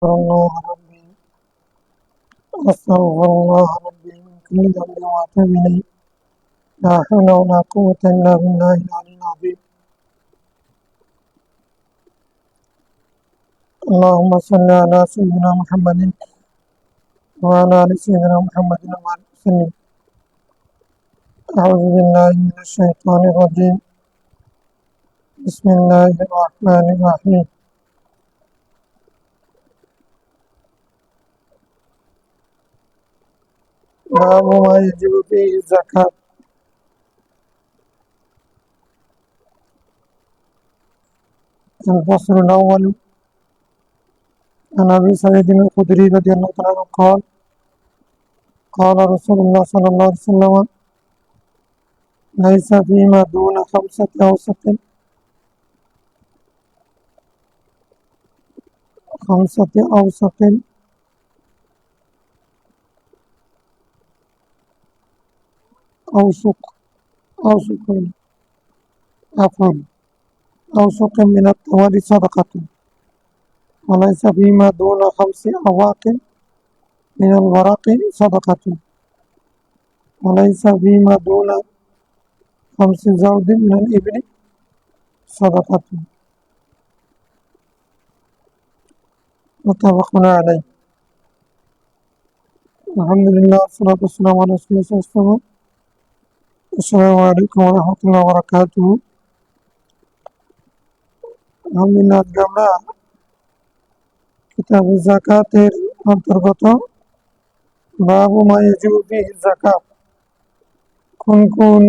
الله ربي أستغفر الله ربي من كل ذنب وأتوب إليه لا حول ولا قوة إلا بالله العلي العظيم اللهم صل على سيدنا محمد وعلى آل سيدنا محمد وعلى وسلم أعوذ بالله من الشيطان الرجيم بسم الله الرحمن الرحيم باب ما يجب فيه الزكاة الفصل الأول عن أبي سعيد الخدري رضي الله تعالى عنه قال قال رسول الله صلى الله عليه وسلم ليس فيما دون خمسة أوسق خمسة أوسق أوسق أوسق عفوا أوسق من التمر صدقة وليس فيما دون خمس أواق من الورق صدقة وليس فيما دون خمس زود من الإبل صدقة متفق عليه. الحمد لله والصلاة والسلام على رسول الله صلى الله عليه وسلم. السلام عليكم ورحمة الله وبركاته. আলহামদুলিল্লাহ আজকে আমরা কিতাবু যাকাতের অন্তর্গত বাবু মা ইয়াজিবু ফিহি যাকাত কোন কোন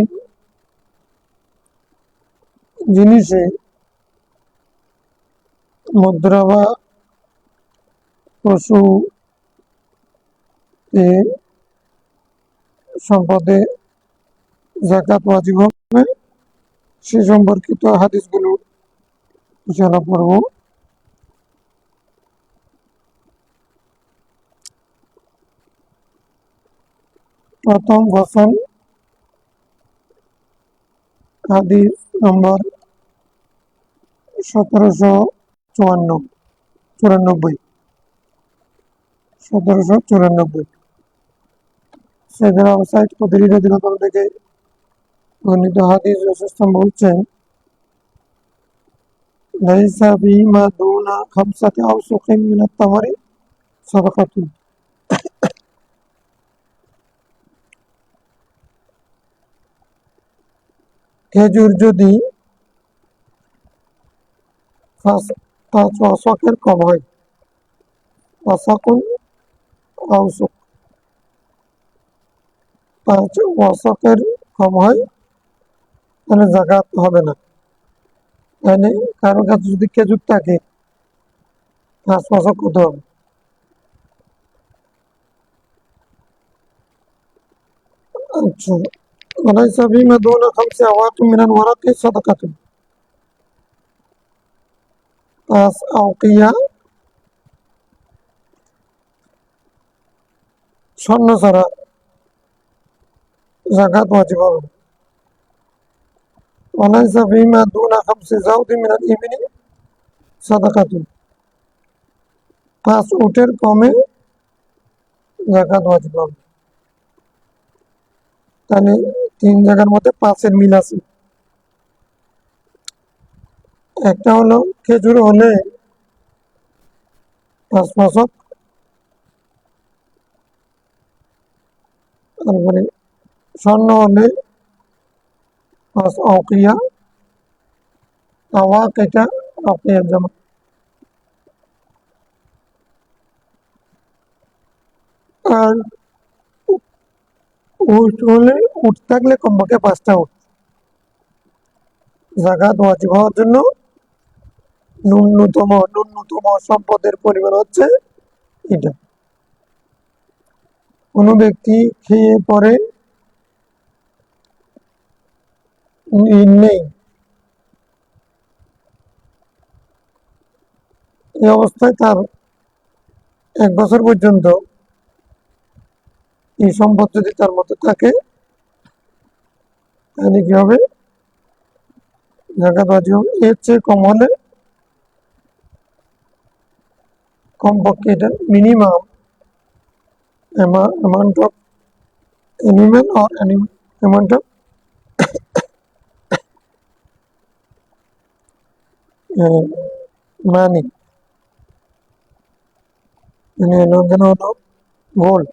জিনিসে মুদ্রা বা পশু সম্পদে যাকাত ওয়াজিব হবে সে সম্পর্কিত হাদিসগুলো আলোচনা করব। প্রথম ফসল হাদিস নম্বর 1794 সাইয়েদনা আবু সাঈদ খুদরী রাদিয়াল্লাহু আনহু থেকে বর্ণিত হাদিস রাসূল বলছেন লাইসা ফীমা দুনা খামসাতি আওসুকিন মিনাত তামারি সাদাকাতুন খেজুর যদি 5 ওয়াসাকের কম হয় ওয়াসাকুন আওসুক 5 ওয়াসাকের কম হয় তাহলে যাকাত হবে না। তাহলে কারোর কাছে যদি খেজুর থাকে 5 ওয়াসাক কত হবে? আচ্ছা وليس فيما دون 5 أواق من الورق صدقة 5 আওকিয়া স্বর্ণ ছাড়া যাকাত ওয়াজিব হবে। وليس فيما دون 5 زود من الإبل صدقة 5 উটের কমে যাকাত ওয়াজিব হবে। তাহলে 3 জায়গার মধ্যে 5-এর মিল আছে। একটা হলো খেজুর হলে 5 ওয়াসাক, তারপরে স্বর্ণ হলে 5 আওকিয়া, আওয়াক এটা আওকিয়ার জামা। আর উট হলে উট থাকলে কমপক্ষে 5টা উট। যাকাত ওয়াজিব হওয়ার জন্য ন্যূনতম সম্পদের পরিমাণ হচ্ছে এটা। কোনো ব্যক্তি খেয়ে পরে নেই, এই অবস্থায় তার 1 বছর পর্যন্ত এই সম্পদ যদি তার মধ্যে থাকে তাহলে কি হবে? যাকাত ওয়াজিব হবে। এর চেয়ে কম হলে কমপক্ষে এটা minimum amount of animal or amount of money, মানে যেন হলো গোল্ড।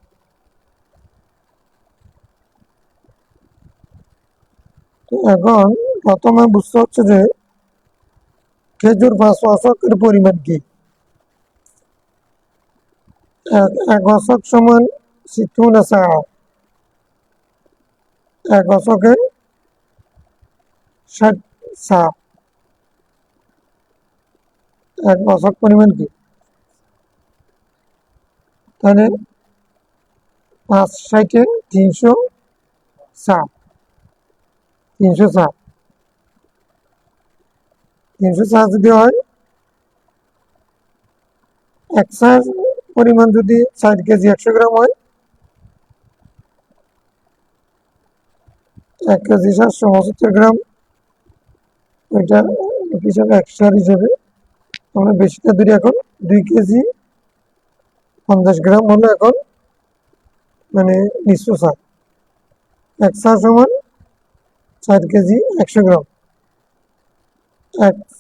এখন প্রথমে বুঝতে হচ্ছে যে খেজুর বা শশকের পরিমাণ কি। এক অশক সমান 60 সাআ, এক অশকে 60 সাআ। এক অশক পরিমাণ কি, তাহলে 5×60 300 সাআ। 300 সাআ, 300 সাআ যদি হয়, এক সাআ পরিমাণ যদি 4 কেজি 100 গ্রাম হয়, 1 কেজি 775 গ্রাম, ওইটা হিসাবে 100 হিসেবে আমরা বেশিটা ধরি। এখন 2 কেজি 50 গ্রাম হলো এখন মানে নিঃস্ব সার। 1 সার সমান 4 কেজি 100 গ্রাম।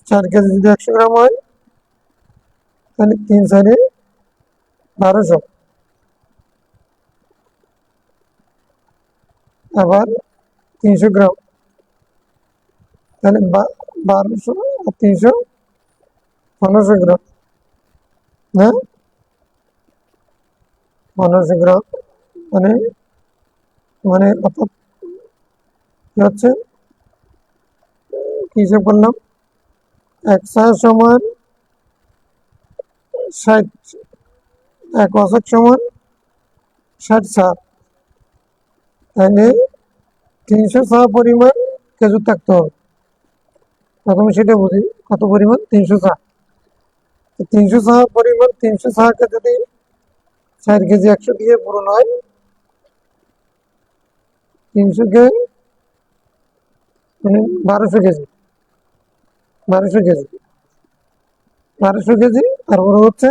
4 কেজি যদি 100 গ্রাম হয়, তাহলে 3 সারে 1200। আবার 300 গ্রাম, তাহলে 1200 আর 300 1500 গ্রাম। হ্যাঁ, 1500 গ্রাম মানে মানে অর্থাৎ কি হচ্ছে, কি হিসাব করলাম, 1 সার সমান 60, 1 অশক সমান 60 সার, তাহলে 300 সার পরিমাণ খেজুর থাকতে হবে। প্রথমে সেটা বুঝি, কত পরিমাণ, 300 সার। 300 সার পরিমাণ, 300 সারকে যদি 4 কেজি 100 দিয়ে পূরণ হয়, 300 কে মানে 1200 কেজি, 1200 কেজি, 1200 কেজি। তারপরে হচ্ছে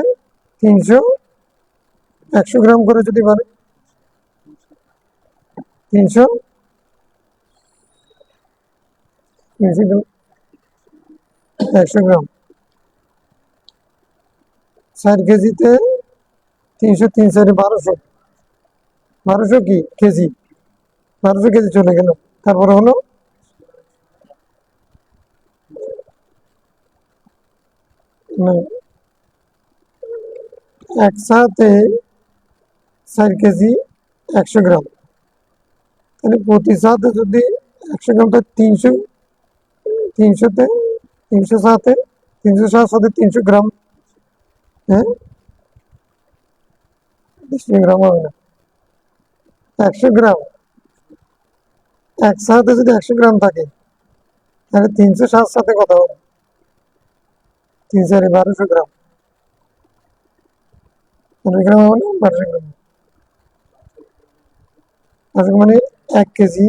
300 100 গ্রাম করে যদি বাড়ে, 300 300 100 গ্রাম, 4 কেজিতে 300, 3 4 1200, 1200 কি কেজি, 1200 কেজি চলে গেল। তারপরে হলো একসাথে 4 কেজি 100 গ্রাম, তাহলে প্রতি সাথে যদি 100 গ্রামটা 300, 300তে 300 সাথে 300 সাথে 300 গ্রাম। হ্যাঁ, 20 গ্রাম হবে না, 100 গ্রাম। এক সাথে যদি 100 গ্রাম থাকে, তাহলে 300 সাথে কত হবে, 3 4 1200 গ্রাম। 12 গ্রাম মানে 1200 গ্রাম, মানে 1 কেজি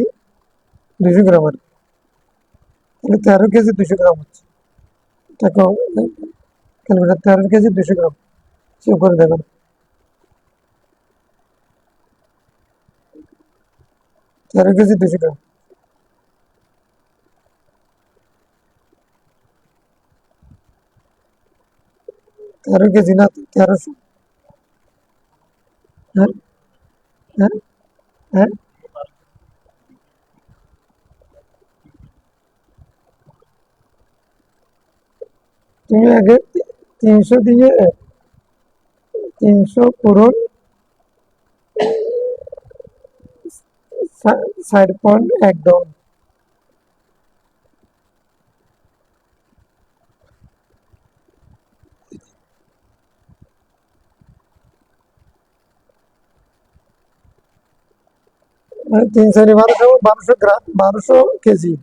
200 গ্রাম আর কি। তাহলে 13 কেজি 200 গ্রাম হচ্ছে। দেখো ক্যালকুলেটার, 13 কেজি 200 গ্রাম সেভ করে দেবেন। 13 কেজি 200 গ্রাম, 13 কেজি না, 1300। হ্যাঁ, হ্যাঁ, হ্যাঁ, তুমি আগে 300 দিয়ে 300 পূরণ 4.1 দাও। মানে 3 4 1200, 1200 গ্রাম, 1200 কেজি,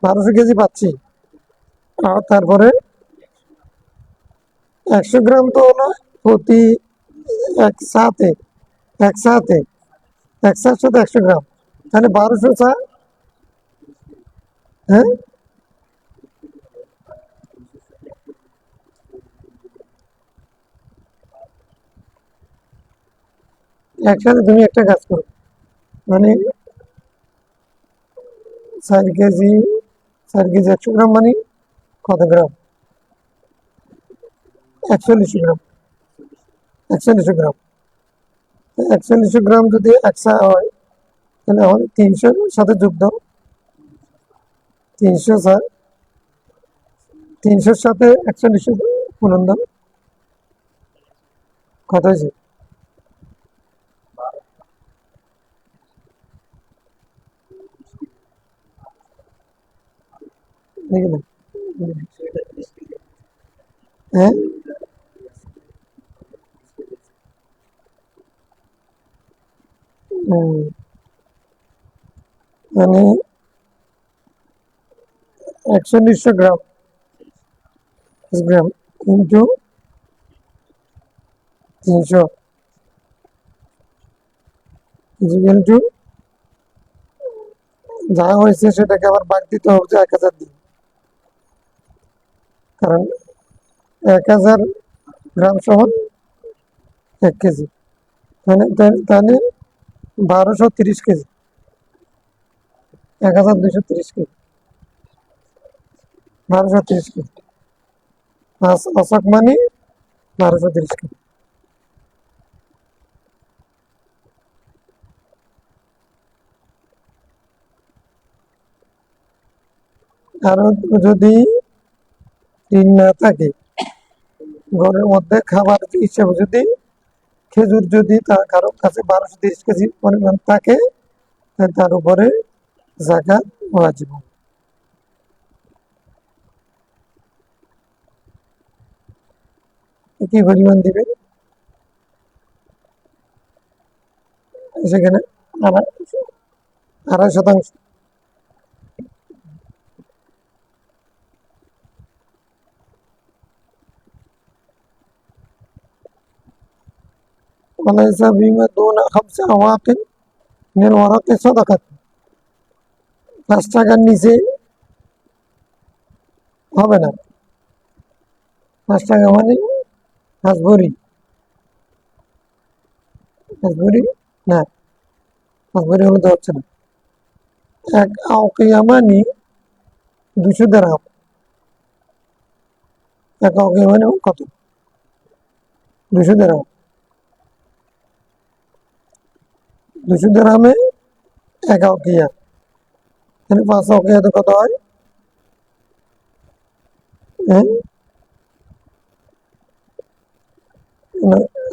1200 কেজি পাচ্ছি। আর তারপরে 100 গ্রাম তো হলো প্রতি একসাথে, একসাথে একসাথে 100 গ্রাম, তাহলে 1200 চা। হ্যাঁ, একসাথে তুমি একটা কাজ করো, মানে 4 কেজি 4 কেজি 100 গ্রাম মানে কত গ্রাম? 4100 গ্রাম। 4100 গ্রাম, 4100 গ্রাম যদি একশা হয় তাহলে আমাদের 300 সাথে যোগ দাও। 300 স্যার, 300-র সাথে 4100 গুণন দাও, কত হয়েছে? দেখি না। হ্যাঁ, মানে 4100 গ্রাম গ্রাম ইন্টু 300 ইকুয়াল টু যা হয়েছে সেটাকে আবার ভাগ দিতে হবে যে 1000 দিন, কারণ 1000 গ্রাম সমান 1 কেজি, মানে তাহলে 1230 কেজি, 1230 কেজি, 1230 কেজি, অশোক মানে 1230 কেজি। আরো যদি টিন না থাকে, ঘরের মধ্যে খাবার হিসেবে যদি খেজুর যদি তার কারো কাছে 1230 কেজি পরিমাণ থাকে, তার উপরে জাকাত ওয়াজিব। কি পরিমাণ দিবে? সেখানে 2.5 শতাংশ। وليس بما دون 5 أواق من ورق صدقة। 5 টাকার নিচে হবে না। 5 টাকা মানে 5 ভরি, 5 ভরি না, 5 ভরি হলে তো হচ্ছে না। 1 আউকিয়া মানে 200 দিরহাম। 1 আউকিয়া মানে কত? 200 দিরহাম। 200 দিরহামে 1 আউকিয়া, তাহলে 5 আউকিয়াতে কত হয়? হ্যাঁ,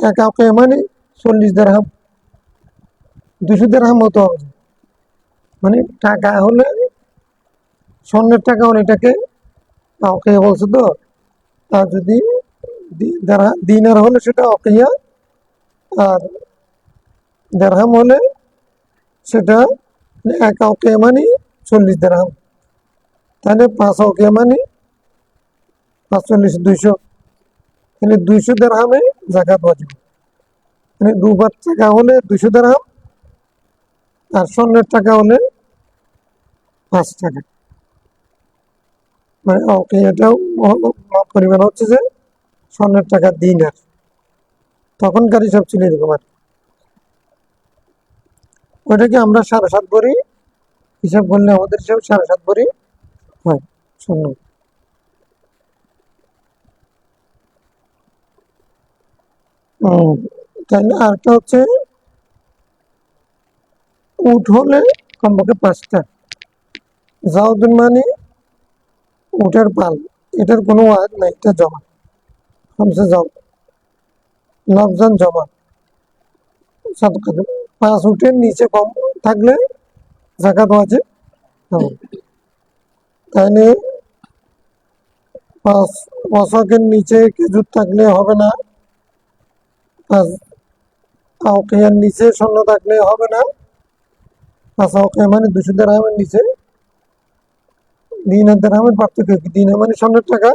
1 আউকিয়া মানে 40 দিরহাম। 200 দিরহাম হতে হবে, মানে টাকা হলে, স্বর্ণের টাকা হলে এটাকে আউকিয়া বলছে তো। আর যদি দিনার হলে সেটা আউকিয়া, আর দিরহাম হলে সেটা 1 আউকিয়া মানে 40 দিরহাম। তাহলে 5 আউকিয়া মানে 5 × 40 200, তাহলে 200 দিরহামে জাকাত ওয়াজিব। মানে দুবার টাকা হলে 200 দিরহাম, আর স্বর্ণের টাকা হলে 5 টাকা। মানে আউকিয়াটাও পরিমাণ হচ্ছে যে স্বর্ণের টাকা দিনার, তখনকার হিসাব ছিল এরকম আর কি। ওইটাকে আমরা 7.5 ভরি হিসাব করলে আমাদের হিসাব 7.5 ভরি হয় স্বর্ণ। তাহলে আরেকটা হচ্ছে উট হলে কমপক্ষে 5টা। জাউদুন মানে উটের পাল, এটার কোনো ওয়াজ নাই, এটা জমা। হামসে যাও, লফজান জমা, সাদকা। 5 উটের নিচে কম থাকলে জাকাত ওয়াজিব হবে। তাহলে 5 ওয়াসাকের নিচে খেজুর থাকলে হবে না, 5 আউকিয়ার নিচে স্বর্ণ থাকলে হবে না। 5 আউকিয়া মানে 200 দিরহামের নিচে। দিন আর দিরহামের পার্থক্য কি? দিন মানে স্বর্ণের টাকা,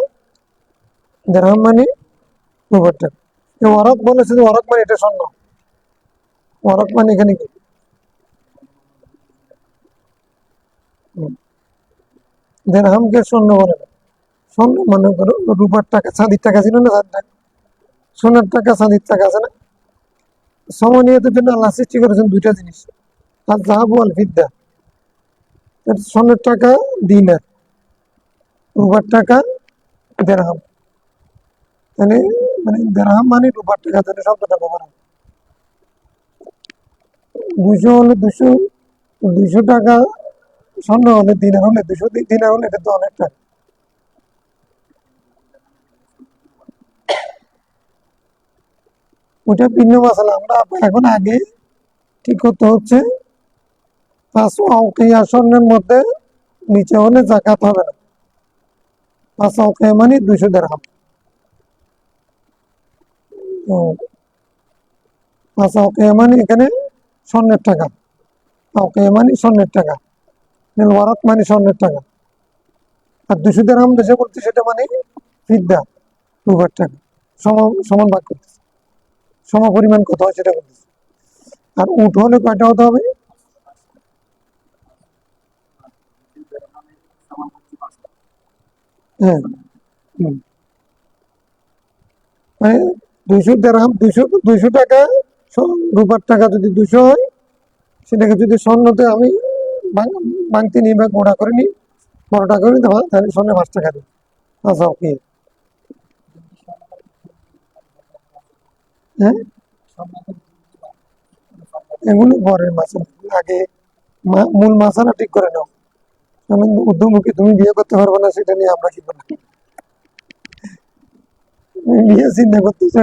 দিরহাম মানে রূপার টাকা। ওয়ারক বলেছে যে ওয়ারক মানে এটা স্বর্ণ। ওয়ারক মানে এখানে কি? দিরহামকে স্বর্ণ বলে না। স্বর্ণ মনে করো রূপার টাকা, চাঁদির টাকা ছিল না, চাঁদির টাকা, সোনার টাকা চাঁদির টাকা আছে না, সমনিয়তের জন্য আল্লাহ সৃষ্টি করেছেন দুইটা জিনিস, আর যাহাবু আল ফিদ্দা, স্বর্ণের টাকা দিনার, রূপার টাকা দেড়হাম। মানে মানে দেড়হাম মানে রূপার টাকা, তাহলে শব্দটা ব্যবহার হয়। 200 হলে 200 টাকা স্বর্ণ হলে, দিনার হলে 200 দিনার হলে, এটা তো অনেক টাকা। ওটা ভিন্ন মশলা। আমরা এখন আগে কি করতে হচ্ছে, 5 অঙ্কিয়া স্বর্ণের মধ্যে নিচে হলে জাকাত হবে না। 5 অঙ্কিয়া মানে 200 দেড়হাম। 5 অঙ্কিয়া মানে এখানে স্বর্ণের টাকা, অঙ্কিয়া মানে স্বর্ণের টাকা, ওয়ারাত মানে স্বর্ণের টাকা। আর 200 দেড়হাম দেশে বলতে সেটা মানে ফিদ্দা, রূপার টাকা। সমান ভাগ করতেছে, সম পরিমাণ কত হয় সেটা বলতেছে। আর উট হলে কয়টা হতে হবে? হ্যাঁ, মানে 200 দেড়হাম, 200 টাকা রূপার টাকা যদি 200 হয়, সেটাকে যদি স্বর্ণতে আমি ভাঙতে নিই বা গোড়া করে নিই, বড়টা করে নিই, তাহলে স্বর্ণে 5 টাকা দিই। আচ্ছা, ওকে। হ্যাঁ, এগুলো পরের মাসালা, আগে মূল মাসালা ঠিক করে নাও। কারণ ঊর্ধ্বমুখী তুমি বিয়ে করতে পারবে না, সেটা নিয়ে আমরা কি করবো? তুমি বিয়ে চিন্তা করতেছো,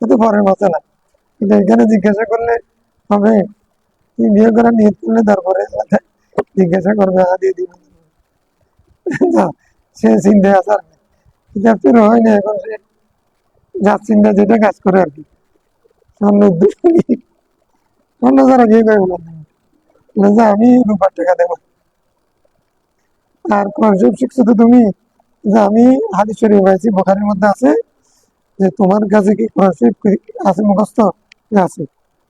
এটা পরের মাসালা। কিন্তু এখানে জিজ্ঞাসা করলে হবে, তুমি বিয়ে করার নিয়ত করলে তারপরে জিজ্ঞাসা করবে, দিয়ে দিবে না, সে চিন্তায় আসার এটা তোর হয় না। এখন সে যার চিন্তা যেটা কাজ করে আর কি। স্বর্ণ স্বর্ণ যারা বিয়ে করে বলে যে আমি রূপার টাকা দেবো। আর কনসেপ শিখছো তো তুমি, যে আমি হাদিস শরীফ পাইছি, বোখারির মধ্যে আছে যে তোমার কাছে কি কনসেপ আছে মুখস্থ? আছে।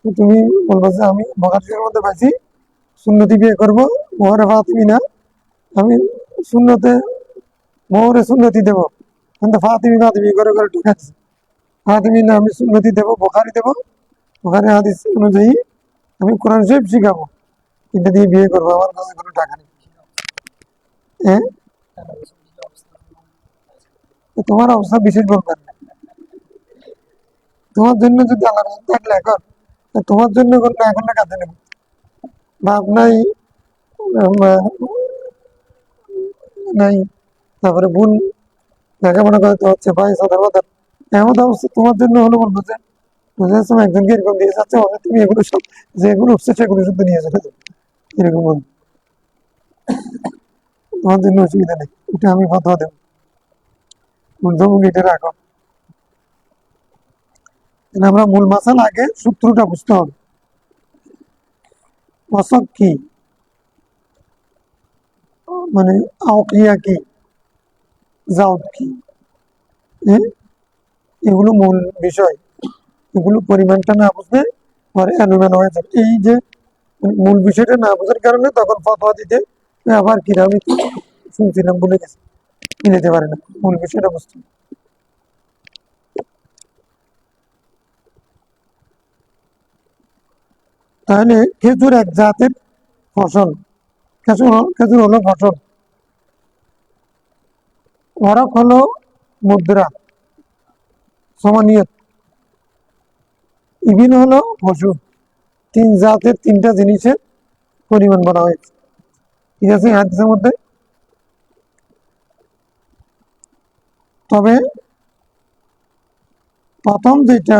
তো তুমি বলবো যে আমি বোখারি শরীফের মধ্যে পাইছি, সুন্নতি বিয়ে করবো, মোহরে ফাতিমি না, আমি সুন্নতে মোহরে সুন্নতি দেবো। কিন্তু ফাতিমি ফাতিমি করে করে ঠিক আছে, ফাতিমি না আমি সুন্নতি দেবো, বোখারি দেবো, বোখারি হাদিস অনুযায়ী আমি কোরআন শরীফ শিখাবো, এটা দিয়ে বিয়ে করবো, আমার কাছে কোনো টাকা নেই। হ্যাঁ, তো তোমার অবস্থা বিশেষ বলবেন না। তোমার জন্য যদি আল্লাহ রহমত থাকলে এখন, তো তোমার জন্য করলে এখন না কাঁদে নেব, বাপ নাই, নাই, তারপরে বোন লেখাপড়া করতে হচ্ছে, ভাই সাদার বাদার, এমন অবস্থা তোমার জন্য হলো বলবো যে বুঝতে পারছো, একজনকে এরকম দিয়ে যাচ্ছে, তুমি এগুলো সব যেগুলো উঠছে সেগুলো শুধু নিয়ে চলে যাবে, এরকম বলবো। তোমার জন্য অসুবিধা নেই, এটা আমি ফতোয়া দেবো, ঊর্ধ্বমুখী এটা রাখো। আমরা মূল মাসাল আগে সূত্রটা বুঝতে হবে। ওয়াসাক কি, মানে আওকিয়া কি, জাউদ কি, হ্যাঁ, এগুলো মূল বিষয়। এগুলো পরিমাণটা না বুঝলে পরে এলোমেলো হয়ে যাবে। এই যে মূল বিষয়টা না বোঝার কারণে তখন ফতোয়া দিতে আবার কিনা আমি শুনছিলাম বলে গেছি, নিতে পারে না, মূল বিষয়টা বুঝতে হবে। তাহলে খেজুর এক জাতের ফসল, খেজুর হলো ফসল, ওয়ারক হলো মুদ্রা, সমানিয়ত, ইবিন হলো পশু। 3 জাতের 3টা জিনিসের পরিমাণ বলা হয়েছে, ঠিক আছে হাদিসের মধ্যে। তবে প্রথম যেটা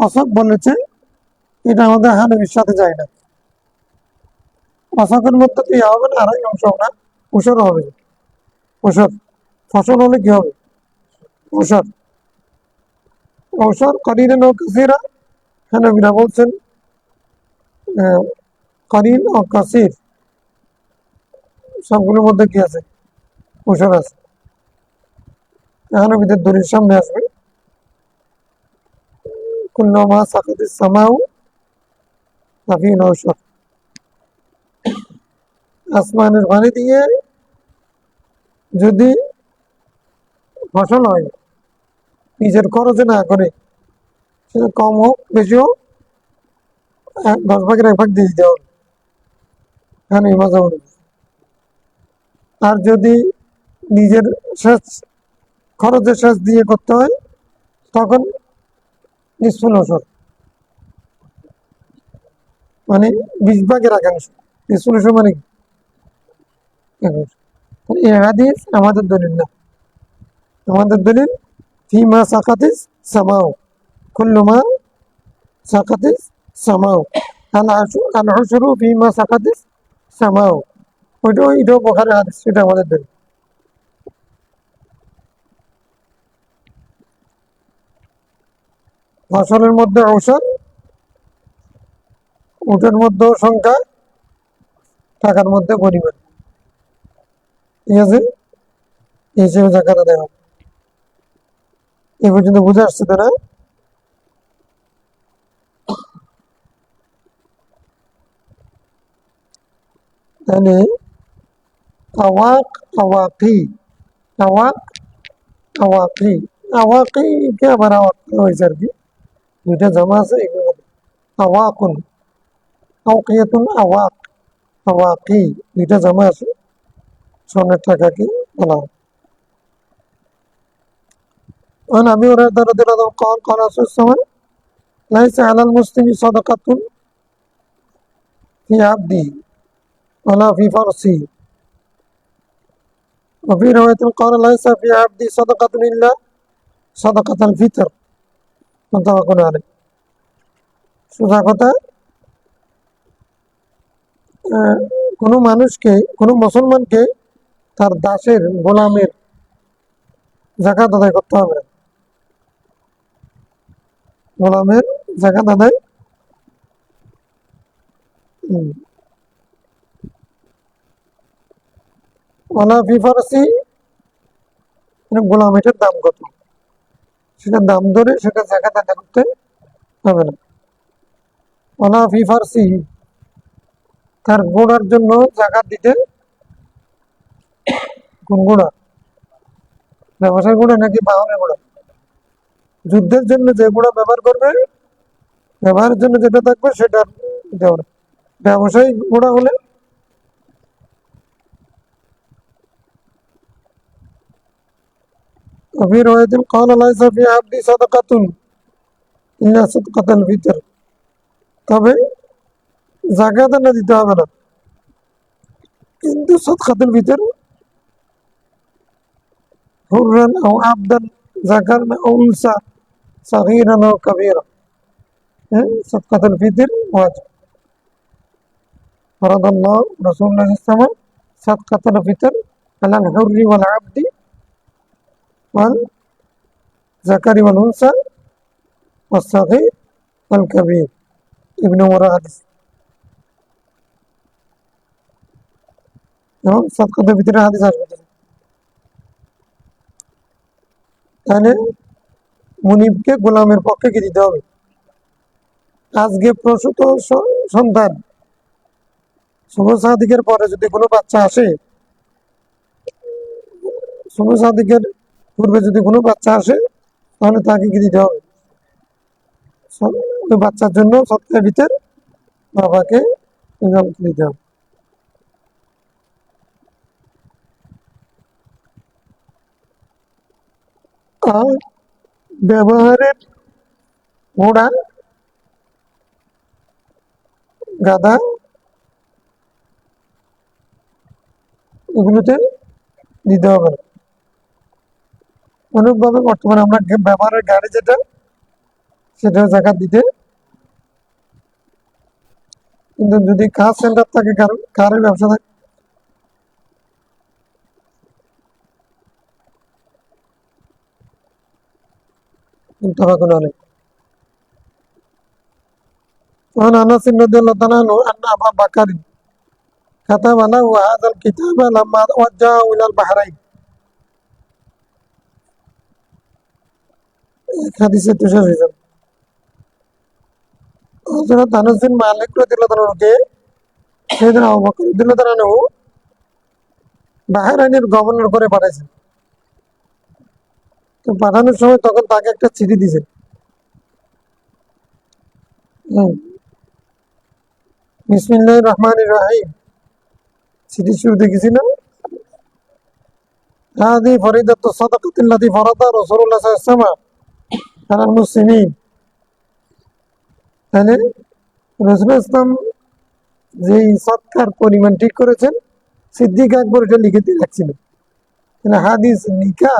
অশোক বলেছে, এটা আমাদের হানবির সাথে যায় না। অশোকের মধ্যে তো ইয়ে হবে না, আড়াই অংশ না, ওষর হবে, ওষর। ফসল হলে কি হবে? ওষর। ওষর করিলে নৌকাসিরা, হানবিরা বলছেন করিল ও কাসির সবগুলোর মধ্যে কি আছে? ওষর আছে। হানবিদের দলির সামনে আসবে, কুল্লমা সাকাতিস সামাউ লাফি নৌশর, আসমানের পানি দিয়ে যদি ফসল হয় নিজের খরচে না করে, সেটা কম হোক বেশি হোক 10 ভাগের 1 ভাগ দিয়ে দিতে হবে, হ্যাঁ এই মজা হবে। আর যদি নিজের সেচ খরচের সেচ দিয়ে করতে হয় তখন নিসফুল ওসর, মানে 20 ভাগের 1 অংশ। নিসফুল ওসর মানে কি? 1 অংশ। এই হাদিস আমাদের দলিল না, আমাদের দলিল ফিমা সাকাতিস সামাও, কুল্লু মা সাকাতিস সামাও, আল উশরু ফিমা সাকাতিস সামাও। এটাও বুখারীর হাদিস, সেটা আমাদের দলিল। ফসলের মধ্যে ঔষধ, উটের মধ্যেও সংখ্যা, টাকার মধ্যে পরিমাণ, ঠিক আছে? এই হিসেবে জাকাতটা দেওয়া হবে। এই পর্যন্ত বুঝে আসছে তো না? তাহলে আওয়াক, আওয়াকি, আওয়াক, আওয়াকি, আওয়াকি কে আবার আওয়াক হয়েছে আর কি, দুইটা জমা আছে এগুলো। আওয়াকুন, আওকিয়াতুন, আওয়াক, আওয়াকি, দুইটা জমা আছে, স্বর্ণের টাকাকে বলা হয়। عن أبي هريرة رضي الله عنه قال قال رسول الله صلى الله عليه وسلم ليس على المسلم صدقة في عبده ولا في فرسه، وفي رواية قال ليس في عبدي صدقة إلا صدقة الفطر، متفق عليه। সোজা কথা, কোনো মানুষকে, কোনো মুসলমানকে তার দাসের, গোলামের যাকাত আদায় করতে হবে না। গোলামের যাকাত আদায় ওয়ালা ফি ফারসি, গোলাম এটার দাম কত সেটার দাম ধরে সেটা যাকাত আদায় করতে হবে না। ওয়ালা ফি ফারসি, তার ঘোড়ার জন্য যাকাত দিতে, কোন ঘোড়া? ব্যবসার ঘোড়া নাকি বাহনের ঘোড়া? যুদ্ধের জন্য যে ঘোড়া ব্যবহার করবে, ব্যবহারের জন্য যেটা থাকবে সেটা দেওয়া না। ব্যবসায়িক ঘোড়া হলে وفي رواية قال ليس في عبدي صدقة إلا صدقة الفطر, তবে যাকাত না দিতে হবে না, কিন্তু সদকাতুল ফিতর হুররান আও আবদান যাকারান আও উনসা সাগীরান আও কাবীরা, হ্যাঁ সদকাতুল ফিতর ওয়াজিব। ফরাদাল্লাহু রাসূলুল্লাহ সাল্লাল্লাহু আলাইহি ওয়াসাল্লাম সদকাতুল ফিতর আলাল হুররি ওয়াল আবদি ওয়াল যাকারি ওয়াল উনসা ওয়াস সাগীর ওয়াল কাবীর, ইবনে উমর হাদিস। এবং সদকাতুল ফিতরের হাদিস আসবে। তাহলে মুনিবকে গোলামের পক্ষে কি দিতে হবে? আজকে প্রসূত সন্তান শুভ সাদিকের পরে যদি কোনো বাচ্চা আসে, শুভ সাদিকের পূর্বে যদি কোনো বাচ্চা আসে, তাহলে তাকে কি দিতে হবে? ওই বাচ্চার জন্য সৎকার ভিতর বাবাকে দিতে হবে। আর ব্যবহারের ঘোড়া, গাধা, এগুলোতে দিতে হবে না। অনুরূপভাবে বর্তমানে আমরা ব্যবহারের গাড়ি যেটা, সেটা জাকাত দিতে, কিন্তু যদি কার সেন্টার থাকে, কারের ব্যবসা থাকে, তখন অনেক। وعن انس رضي الله تعالى عنه ان ابا بكر كتب له هذا الكتاب لما وجهه الى البحرين। হাদিসে তুষার হয়েছেন হযরত আনাস বিন মালিক রাদিয়াল্লাহু তাআলা কে সাইয়েদনা আবু বকর রাদিয়াল্লাহু তাআলা আনহু বাহরাইনের গভর্নর করে পাঠাইছেন। তো পাঠানোর সময় তখন তাকে একটা চিঠি দিয়েছেন, হুম, বিসমিল্লাহির রহমানির রহিম সিটি শুরুতে গেছি না। হাদি ফরিদাতু সাদাকাতিল্লাতী ফারাদা রাসূলুল্লাহ সাল্লাল্লাহু আলাইহি ওয়াসাল্লাম আলাল মুসলিমিন। তাহলে রাসূলুল্লাহ ইসলাম যেই সৎকার পরিমাণ ঠিক করেছেন, সিদ্দিক আকবর এটা লিখে দিয়ে রাখছিলেন। তাহলে হাদিস লিখা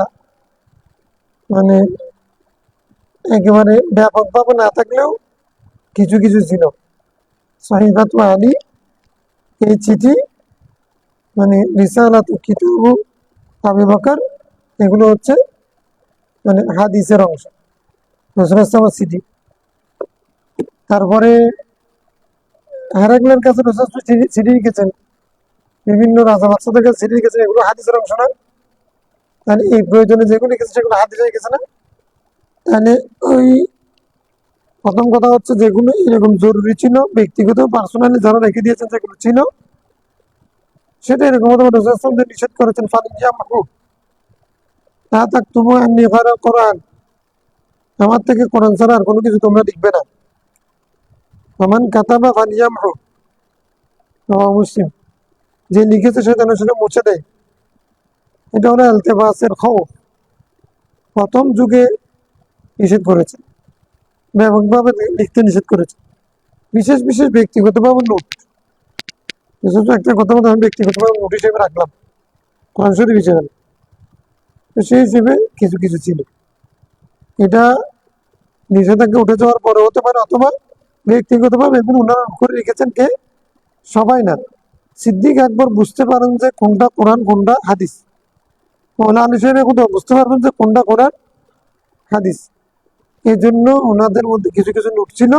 মানে একেবারে ব্যাপকভাবে না থাকলেও কিছু কিছু ছিল। সহিহ ফাতওয়া আলী, এই চিঠি, মানে রিসালাত কিতাবু আবু বকর, এগুলো হচ্ছে মানে হাদিসের অংশ, রাসূলুল্লাহ ইসলামের চিঠি। তারপরে হেরাক্লের কাছে রাসূল চিঠি লিখেছেন, বিভিন্ন রাজা বাদশাদের কাছে চিঠি লিখেছেন, এগুলো হাদিসের অংশ না? তাহলে এই প্রয়োজনে যেগুলো লিখেছে সেগুলো হাদিস হয়ে গেছে না? তাহলে ওই প্রথম কথা হচ্ছে যেগুলো এরকম জরুরি ছিল, ব্যক্তিগত পার্সোনালি যারা রেখে দিয়েছেন যেগুলো ছিল, সেটা এরকম রাসূল নিষেধ করেছেন, ফালিয়ামহু লা তাকতুবু আন্নী গায়রা কোরআন, আমার থেকে কোরআন ছাড়া আর কোনো কিছু তোমরা লিখবে না। ফামান কাতাবা ফালিয়ামহু, রাওয়াহু মুসলিম। যে লিখেছে সে যেন সেটা মুছে দেয়। এটা হলো ইলতিবাসের খৌফ, প্রথম যুগে নিষেধ করেছে, ব্যাপকভাবে লিখতে নিষেধ করেছে। বিশেষ বিশেষ ব্যক্তিগতভাবে নোট, বিশেষ একটা কথা বলতে আমি ব্যক্তিগতভাবে নোট হিসেবে রাখলাম, কোরআন শরীফ হিসেবে না। তো সেই হিসেবে কিছু কিছু ছিল। এটা নিষেধাজ্ঞা উঠে যাওয়ার পরে হতে পারে, অথবা ব্যক্তিগতভাবে এগুলো উনারা করে রেখেছেন কে? সবাই না। সিদ্দিক আকবর বুঝতে পারেন যে কোনটা কোরআন কোনটা হাদিস, মৌলানা আলী সাহেব এখন বুঝতে পারবেন যে কোনটা কোরআন হাদিস। এই জন্য ওনাদের মধ্যে কিছু কিছু নোট ছিল,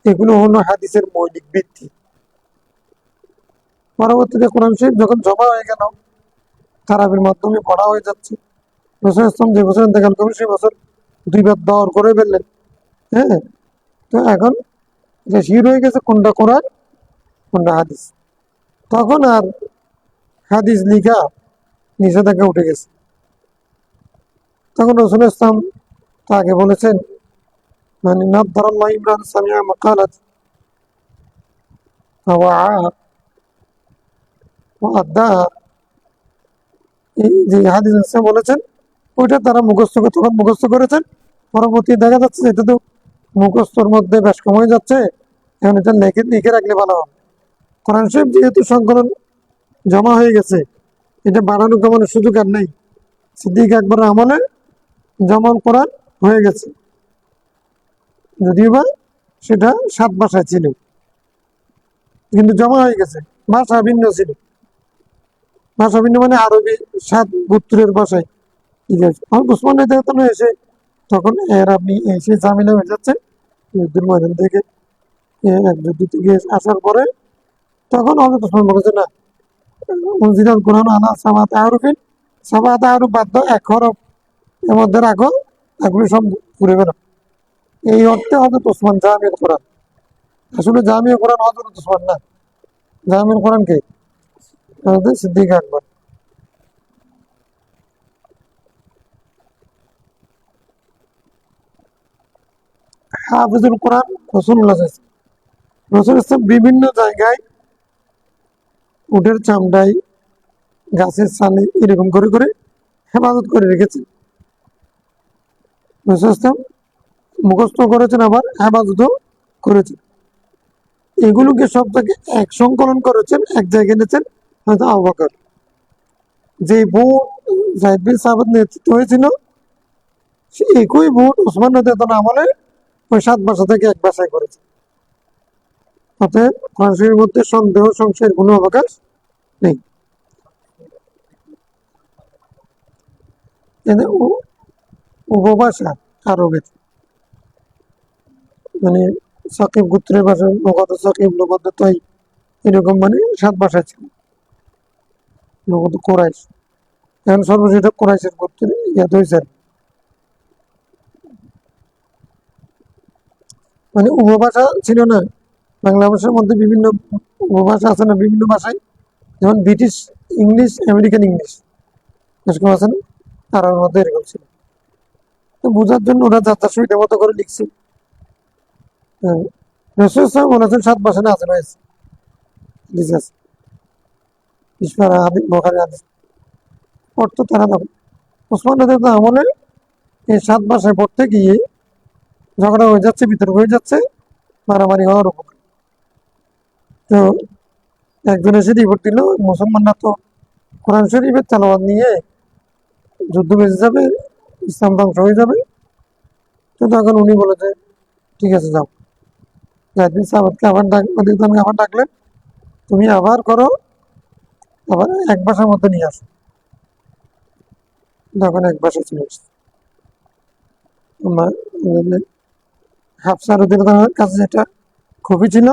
এগুলো হলো হাদিসের মৌলিক ভিত্তি। পরবর্তীতে কোরআন শরীফ যখন জমা হয়ে গেল, তারাবির মাধ্যমে পড়া হয়ে যাচ্ছে, রাসূল ইসলাম যে বছর ইন্তেকাল করবেন সেই বছর দুইবার দর করে ফেললেন। হ্যাঁ, তো এখন এটা শির হয়ে গেছে কোনটা কোরআন কোনটা হাদিস। তখন আর হাদিস লিখা নিষেধাজ্ঞা উঠে গেছে। তখন রাসূল ইসলাম তাকে বলেছেন, মানে নাদ্দারাল্লাহু ইমরান সামিআ মাকালাত ফাওয়াআহা ওয়া আদ্দাহা, এই যে হাদিস ইসলাম বলেছেন ওইটা তারা তখন মুখস্থ করেছেন। পরবর্তী দেখা যাচ্ছে এটা তো মুখস্থর মধ্যে বেশ কম হয়ে যাচ্ছে, এখন এটা লিখে লিখে রাখলে ভালো হবে। কোরআন শরীফ যেহেতু সংকলন জমা হয়ে গেছে, এটা বাড়ানো কমানোর সুযোগ আর নেই। সিদ্দিক আকবরের আমলে যেমন কোরআন হয়ে গেছে, যদিও বা সেটা 7 ভাষায় ছিল, কিন্তু জমা হয়ে গেছে। ভাষা ভিন্ন ছিল, ভাষা ভিন্ন মানে আরবি 7 গোত্রের ভাষায় ঠিক আছে। আমার উসমান তখন এসে তখন এর আপনি এসে ঝামেলা হয়ে যাচ্ছে যুদ্ধের ময়দান থেকে, এক যুদ্ধ থেকে আসার পরে তখন হযরত উসমান বলেছে না, উনজিলাল কোরআন আলা সাবাত আহরুফিন, সাবাত আহরুফ বাদ দাও, 1 হরফ এর মধ্যে রাখো, এগুলো সব ঘুরে বেরো। এই অর্থে হযরত উসমান জামিউল কোরআন। আসলে জামিউল কোরআন হযরত উসমান না, জামিউল কোরআন কে? হযরত সিদ্দিক আকবর। হাফিজুল কোরআন রাসূলুল্লাহ সাল্লাল্লাহু আলাইহি ওয়াসাল্লাম। রাসূল ইসলাম বিভিন্ন জায়গায় উটের চামড়ায়, গাছের ছালে এরকম করে করে হেফাজত করে রেখেছেন। রাসূল ইসলাম মুখস্থ করেছেন, আবার হেফাজতও করেছেন। এগুলোকে সব থেকে এক সংকলন করেছেন, এক জায়গায় এনেছেন হয়তো আবু বকর। যে ভোট যায়েদ বিন সাবিত নেতৃত্ব হয়েছিল, সে একই ভোট ওসমান রাদিয়াল্লাহু আনহু আমলে ওই 7 ভাষা থেকে 1 ভাষায় করেছে। অতএব কোরআন শরীফের মধ্যে সন্দেহ সংশয়ের কোনো অবকাশ নেই। উপভাষা আরবের, মানে সাকিব গোত্রের ভাষা, লোগত সাকিব, লোগত তাই, এরকম মানে 7 ভাষা ছিল। লোগত কোরাইশ, এখন সর্বশেষ কোরাইশের গোত্রের ইয়াদ হয়েছে। মানে উপভাষা ছিল না, বাংলা ভাষার মধ্যে বিভিন্ন উপভাষা আছে না, বিভিন্ন ভাষায়, যেমন ব্রিটিশ ইংলিশ, আমেরিকান ইংলিশ এরকম আছে না, আরবের মধ্যে এরকম ছিল। তো বোঝার জন্য ওরা যার যার সুবিধা মতো করে লিখছে। রসুল সাহেব বলেছেন 7 মাসে না আছে রয়েছে ইসমারা হাদিস বোখারি হাদিস অর্থ তারা দেখো ওসমান রাদিয়াল্লাহু আমলে এই 7 মাসে পড়তে গিয়ে ঝগড়া হয়ে যাচ্ছে, বিতর্ক হয়ে যাচ্ছে, মারামারি হওয়ার উপর। তো একজন এসে রিপোর্ট দিল মুসলমানরা তো কোরআন শরীফের তেলাওয়াত নিয়ে যুদ্ধ বেঁচে যাবে, ইসলাম ধ্বংস হয়ে যাবে। তো তখন উনি বলে যে ঠিক আছে যাও, জাহিদ সাহাবাদকে আবার আবার ডাকলেন, তুমি আবার করো, আবার 1 মাসের মধ্যে নিয়ে আসো। তখন 1 মাসে চলে আসছে। হাফসা রাদিয়াল্লাহু আনহার কাছে যেটা কপি ছিল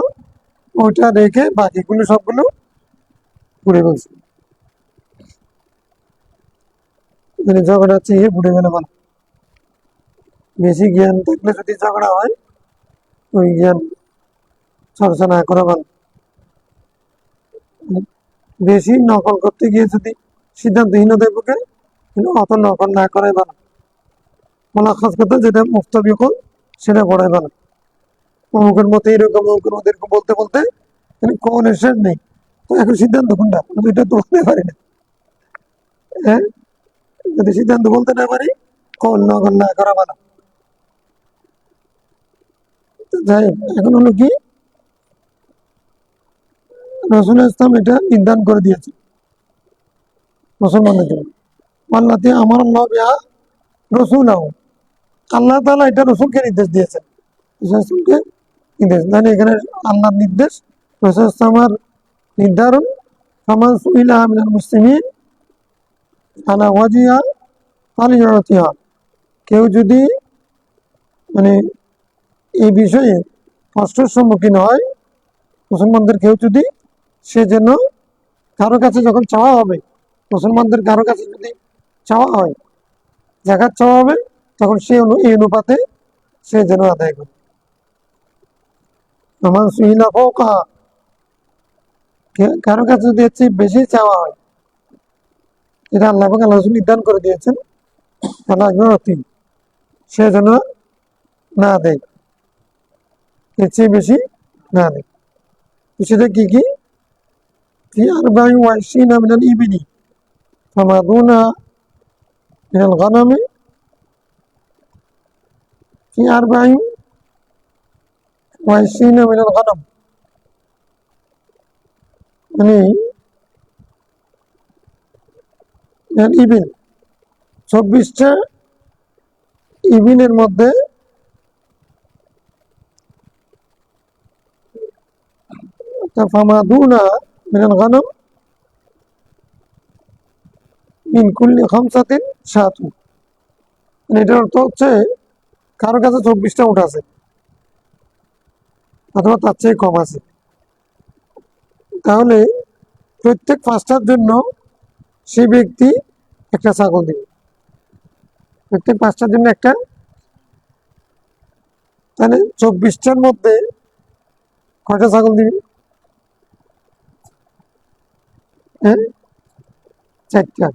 ওইটা রেখে বাকিগুলো সবগুলো পুড়ে ফেলছে। মানে ঝগড়া চেয়ে পুড়ে গেলে ভালো। বেশি জ্ঞান থাকলে যদি ঝগড়া হয় ওই জ্ঞান চর্চা না করা ভালো। বেশি নকল করতে গিয়ে যদি সিদ্ধান্তহীনতায় ভোগে অত নকল না করাই ভালো। মোলাখাস করতে যেটা মুফতাবিকুল সেটা পড়াই ভালো। অমুকের মতো এরকম, অমুকের মতো এরকম বলতে বলতে কোন শেষ নেই। তো এখন সিদ্ধান্ত কোনটা? দুইটা তো বলতে পারি না। হ্যাঁ, যদি সিদ্ধান্ত বলতে না পারি কল নকল না করা ভালো। যাই হোক, এখন হলো কি রসুল ইসলাম এটা নির্ধারণ করে দিয়েছে মুসলমানদের জন্য। আল্লাহতে আমার আল্লাহ বিহা রসুল আল্লাহ তাআলা এটা রসুলকে নির্দেশ দিয়েছেন, রসুলকে নির্দেশ মানে এখানে আল্লাহর নির্দেশ, রসুল ইসলামের নির্ধারণ। ফামান সুইলা মিনাল মুসলিমিন আলা ওয়াজিহা ফালিউতিহা, কেউ যদি মানে এই বিষয়ে কষ্টের সম্মুখীন হয়, মুসলমানদের কেউ যদি, সে যেন কারো কাছে যখন চাওয়া হবে, মুসলমানদের কারো কাছে যদি চাওয়া হয়, জাকাত চাওয়া হবে, তখন সে এই অনুপাতে সে যেন আদায় করে। আমার সুহিলা ফৌকা, কারো কাছে যদি এর চেয়ে বেশি চাওয়া হয়, এটা আল্লাহ এবং আল্লাহ রাসূল নির্ধারণ করে দিয়েছেন, আল্লাহ সে যেন না দেয়, এর চেয়ে বেশি না দেয়। সেটা কি কি? في 24 من الإبل فما دون من الغنم في 24 من الغنم মানে ইবিল 24টা ইবিলের মধ্যে ফামাদুনা মিনাল গানাম মিন কুল্লি খামসাতিন শাতুন, এটার অর্থ হচ্ছে কারো কাছে 24টা উট আছে অথবা তার চেয়ে কম আছে, তাহলে প্রত্যেক 5টার জন্য সে ব্যক্তি একটা ছাগল দিবে, প্রত্যেক 5টার জন্য একটা। তাহলে 24টার মধ্যে কয়টা ছাগল দিবে? হ্যাঁ, 4টা।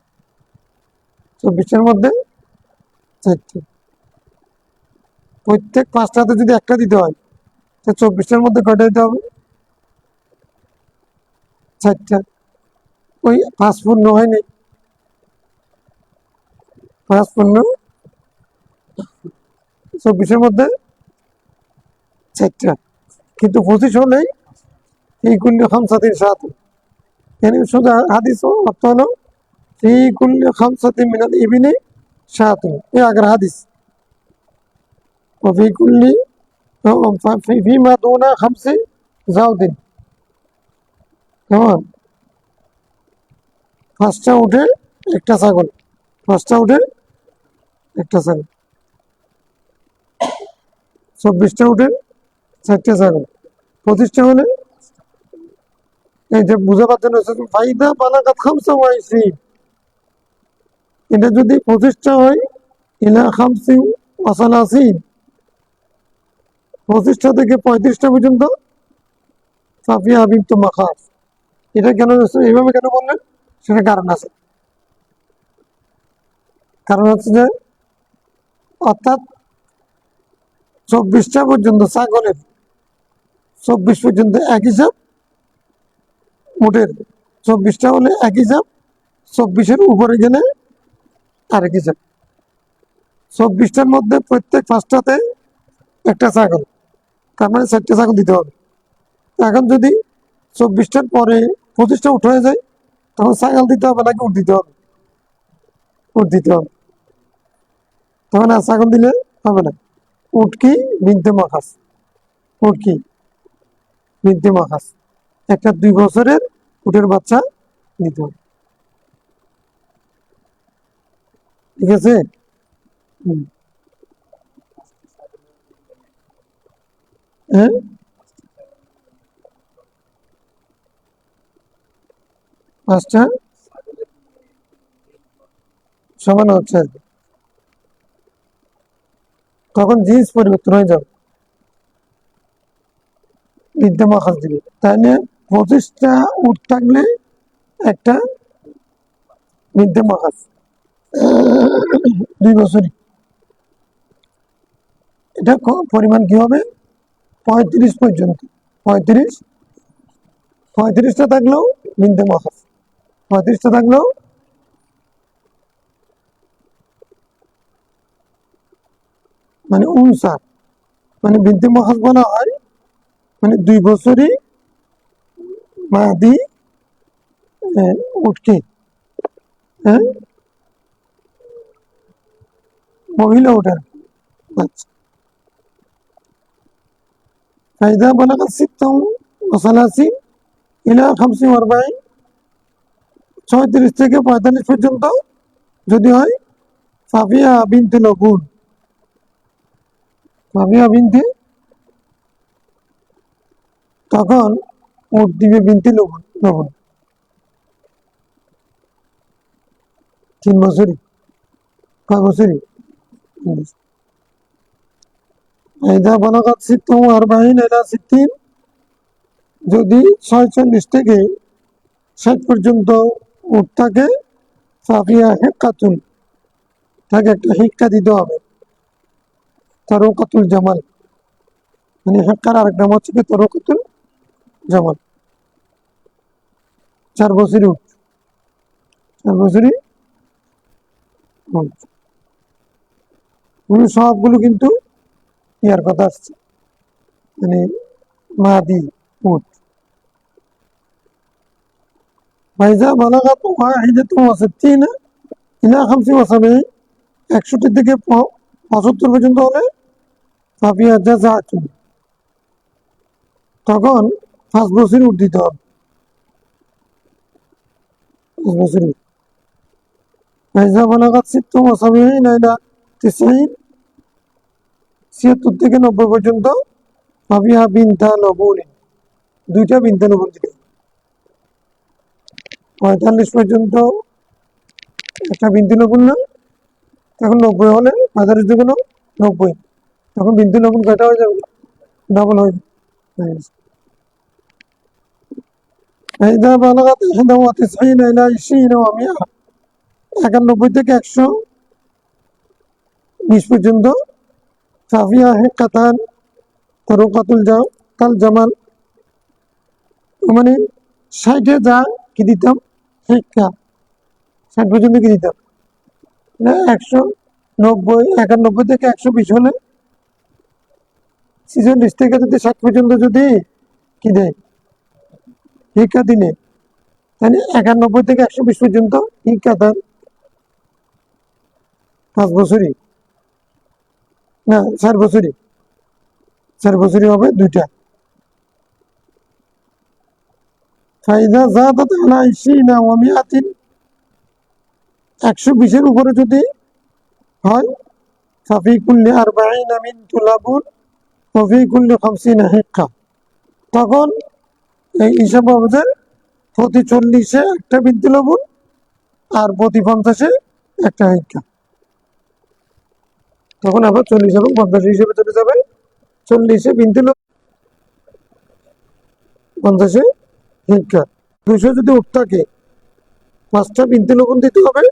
24টার মধ্যে 4টা। প্রত্যেক 5টাতে যদি একটা দিতে হয়, তো 24টার মধ্যে কয়টা দিতে হবে? 4টা। ওই 5 পূর্ণ হয়নি, 5 পূর্ণ 24-এর মধ্যে 4টা, কিন্তু 25 হলেই এই কুল্লি খামসাতিন শাতুন। সোজা হাদিস অর্থ হলো ফি কুল্লি খামসাতিন মিনাল ইবিলি শাতুন, এই আগের হাদিস। وفي كل فيما دون 5 জাউদিন, কেমন? 5টা উঠে একটা ছাগল, 5টা উঠে একটা ছাগল, 24টা উঠে 4টা ছাগল, 25টা হলে এই যে বুঝাবার জন্য ফাইদা বালাগাত খামসা ওয়াইসি, এটা যদি 25টা হয় ইলা খামসি ওয়াসালাসি, 25টা থেকে 35টা পর্যন্ত সাফিয়া বিনতু মাখাস। এটা কেন এইভাবে কেন বললেন? সেটা কারণ আছে। কারণ হচ্ছে যে অর্থাৎ 24টা পর্যন্ত ছাগলের 24 পর্যন্ত এক হিসাব, মোটের 24টা হলে এক হিসাব, 24-এর উপরে গেলে আরেক হিসাব। 24টার মধ্যে প্রত্যেক 5টাতে একটা ছাগল, তার মানে 4টে ছাগল দিতে হবে। এখন যদি 24টার পরে 25টা উঠ হয়ে যায়, তখন ছাগল দিতে হবে নাকি উঠ দিতে হবে? উঠ দিতে হবে। তখন আর ছাগল দিলে হবে না। উট কি? বিনতে মাখাস। উট কি? বিনতে মাখাস। একটা 2 বছরের উটের বাচ্চা দিতে হবে। ঠিক আছে? হ্যাঁ, পাঁচটা সমান হচ্ছে আর কি। তখন জিনিস পরিবর্তন হয়ে যাবে, বিনতে মাখাস দিবে। তাহলে 25টা উট থাকলে একটা বিনতে মাখাস, 2 বছরই। এটা পরিমাণ কি হবে? 35 পর্যন্ত। 35, 35টা থাকলেও বিনতে মাখাস, 35টা থাকলেও মানে উনসার, মানে বিনতে মাখাস বলা হয় মানে 2 বছরই মাদি উঠকে, হ্যাঁ, মহিলা ওঠার। আচ্ছা, ফায়দা বালাগা সিত্তাউ ওয়া সালাসিন ইলা 45, 36 থেকে 45 পর্যন্ত যদি হয়, সাফিয়া বিনতে লবুন, সাফিয়া বিনতে, তখন উঠ দিবে বিনতে লবুন, লবণ 3 বছরই, 5 বছরই। ফায়দা বালাগা সিত্তাউ ওয়া আরবাঈন ইলা 60, যদি 46 থেকে 60 পর্যন্ত উঠ থাকে, সাফিয়া হিক্কাতুন, তাকে একটা হিক্কা দিতে হবে। তারকাতুল জামাল, মানে হিক্কার আরেক নাম হচ্ছে কি তারকাতুল জামাল। 4 বছরই উঠ, 4 বছরই উঠ। সবগুলো কিন্তু ইয়ার কথা আসছে, মানে মাদি উঠ। ফাইজা বালাগাত ওয়াহিদাতুন ওয়া সিত্তিনা ইলা 75, 61 থেকে 75 পর্যন্ত হলে ফাফিয়া জাযাতুন, তখন 5 বছরই উঠ দিতে হবে, 5 বছরই। ফাইজা বালাগাত সিত্তুন ওয়া সাবঈনা ইলা 90, 76 থেকে 90 পর্যন্ত ফাফিয়া বিনতা লবুন, 2টা বিনতা লবুন দিতে হবে। 45 পর্যন্ত একটা বিনতি লবণ না, তখন 90 হলে 45 দুগুণ 90, তখন বিনতি লবণ কয়টা হয়ে যাবে? ডাবল হয়ে যাবে। ফাইদা বালাগাত 91 ইলা 20 ওয়া 100, 91 থেকে 120 পর্যন্ত সাফিয়া হিক্কাতান তারকাতুল কাল জামাল, মানে 60-এ যা কি দিতাম হিক্কা, 60 পর্যন্ত কি দিতাম, 190, 91 থেকে 120 হলে, 46 থেকে যদি 60 পর্যন্ত যদি কি দেয় হিক্কা দিলে, তাহলে 91 থেকে 120 পর্যন্ত হিক্কা দেন 5 বছরই, না 4 বছরই, 4 বছরই হবে 2টা। ফাইদা যাদাত আলা 20 ওয়া 100, 120-এর উপরে যদি হয়, ফাফি কুল্লি 40 মিন তুলাবুন ওয়া ফি কুল্লি 50 হিক্কা, তখন এই হিসাব হবে যে প্রতি 40-এ একটা বিনতি লবণ আর প্রতি 50-এ একটা হিক্কা। তখন আবার 40 এবং 50 হিসেবে চলে যাবে। 40-এ বিনতি লবণ, 50-এ হিক্কা। 200 যদি উঠ থাকে, 5টা বিনতি লবণ দিতে হবে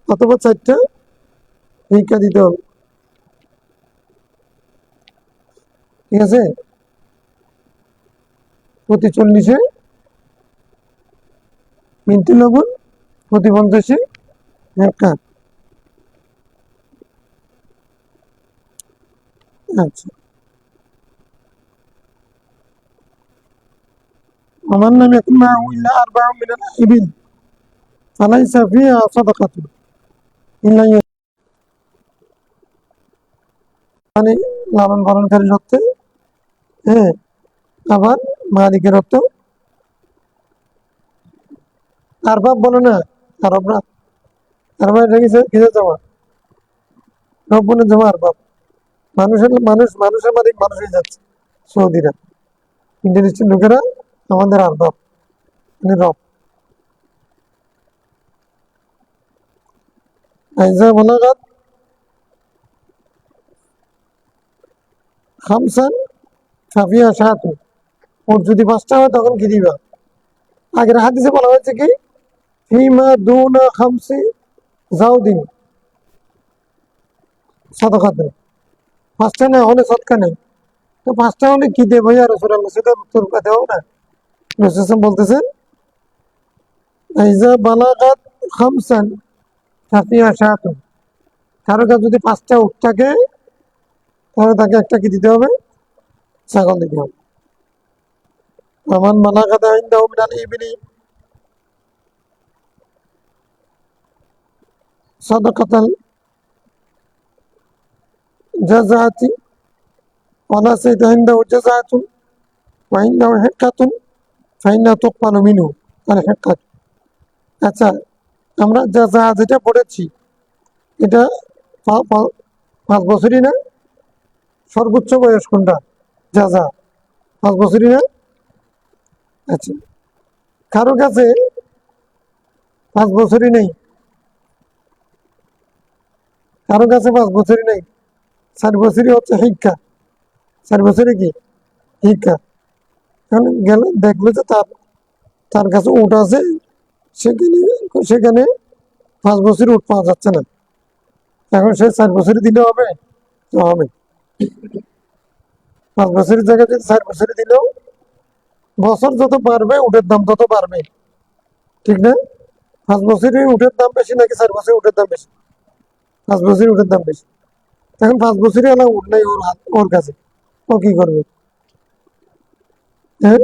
অথবা 4টা হিক্কা দিতে হবে। ঠিক আছে? প্রতি 40-এ মিনতি লবণ, প্রতি 50-এ হেক্টর। আচ্ছা, আমার নাম এখন মা ইল্লা আরবাউ মিনাল ইবিল ফালাইসা ফিহা সাদাকাতুন ইল্লা মানে লালন পালনকারী অর্থে, হ্যাঁ, আবার মালিকের অর্থ। আরবাব বলে না আরবরা, আরবাব এটা কিসে জমা, রব্বনের জমা আরবাব। মানুষের মালিক মানুষ হয়ে যাচ্ছে সৌদিরা, মিডল ইস্টের লোকেরা আমাদের আরবাব, মানে রব। আইজা বালাগাত খামসান ফাফিয়া শাহাতু, ওর যদি 5টা হয় তখন কি দিবা? আগের হাদিসে বলা হয়েছে কি ফিমা দুনা খামসি জাউদিন সাদাকাতুন, 5টা না হলে সদকা নেই। তো 5টা হলে কি দেবো ইয়া রাসূলুল্লাহ, সেটা উত্তর দেওয়া না। রাসূল বলতেছেন আইজা বালাগাত খামসান ফাফিয়া শাহাতু, কারো কাছে যদি 5টা উট থাকে তাহলে তাকে একটা কি দিতে হবে? ছাগল দিতে হবে। আমার বালাগাত ইনদাহু মিনাল ইবিলি সাদাকাতাল জাযাতি ওয়ালা সাইদা ইনদাহু জাযাতুন ওয়া ইনদাহু হিক্কাতুন ফাইন্না তুকবালু মিনহু আল হিক্কাত। আচ্ছা, আমরা জাযা যেটা পড়েছি এটা 5 বছরই না? সর্বোচ্চ বয়স কোনটা? জাযা 5 বছরই না? আচ্ছা, কারো কাছে 5 বছরই নেই, কারো কাছে 5 বছরই নেই, 4 বছরই হচ্ছে শিক্ষা। 4 বছরে কি শিক্ষা? কারণ গেলে দেখলো যে তার তার কাছে উট আছে, সেখানে সেখানে 5 বছরই উট পাওয়া যাচ্ছে না, এখন সে 4 বছরই দিলে হবে? তো হবে। 5 বছরের জায়গায় যদি 4 বছরই দিলেও বছর যত বাড়বে উটের দাম তত বাড়বে, ঠিক না? 5 বছরে উটের দাম বেশি নাকি 4 বছরে উটের দাম বেশি? 5 বছরে উটের দাম বেশি। এখন 5 বছরই আলা উঠ নাই ওর কাছে, ও কি করবে? হ্যাঁ,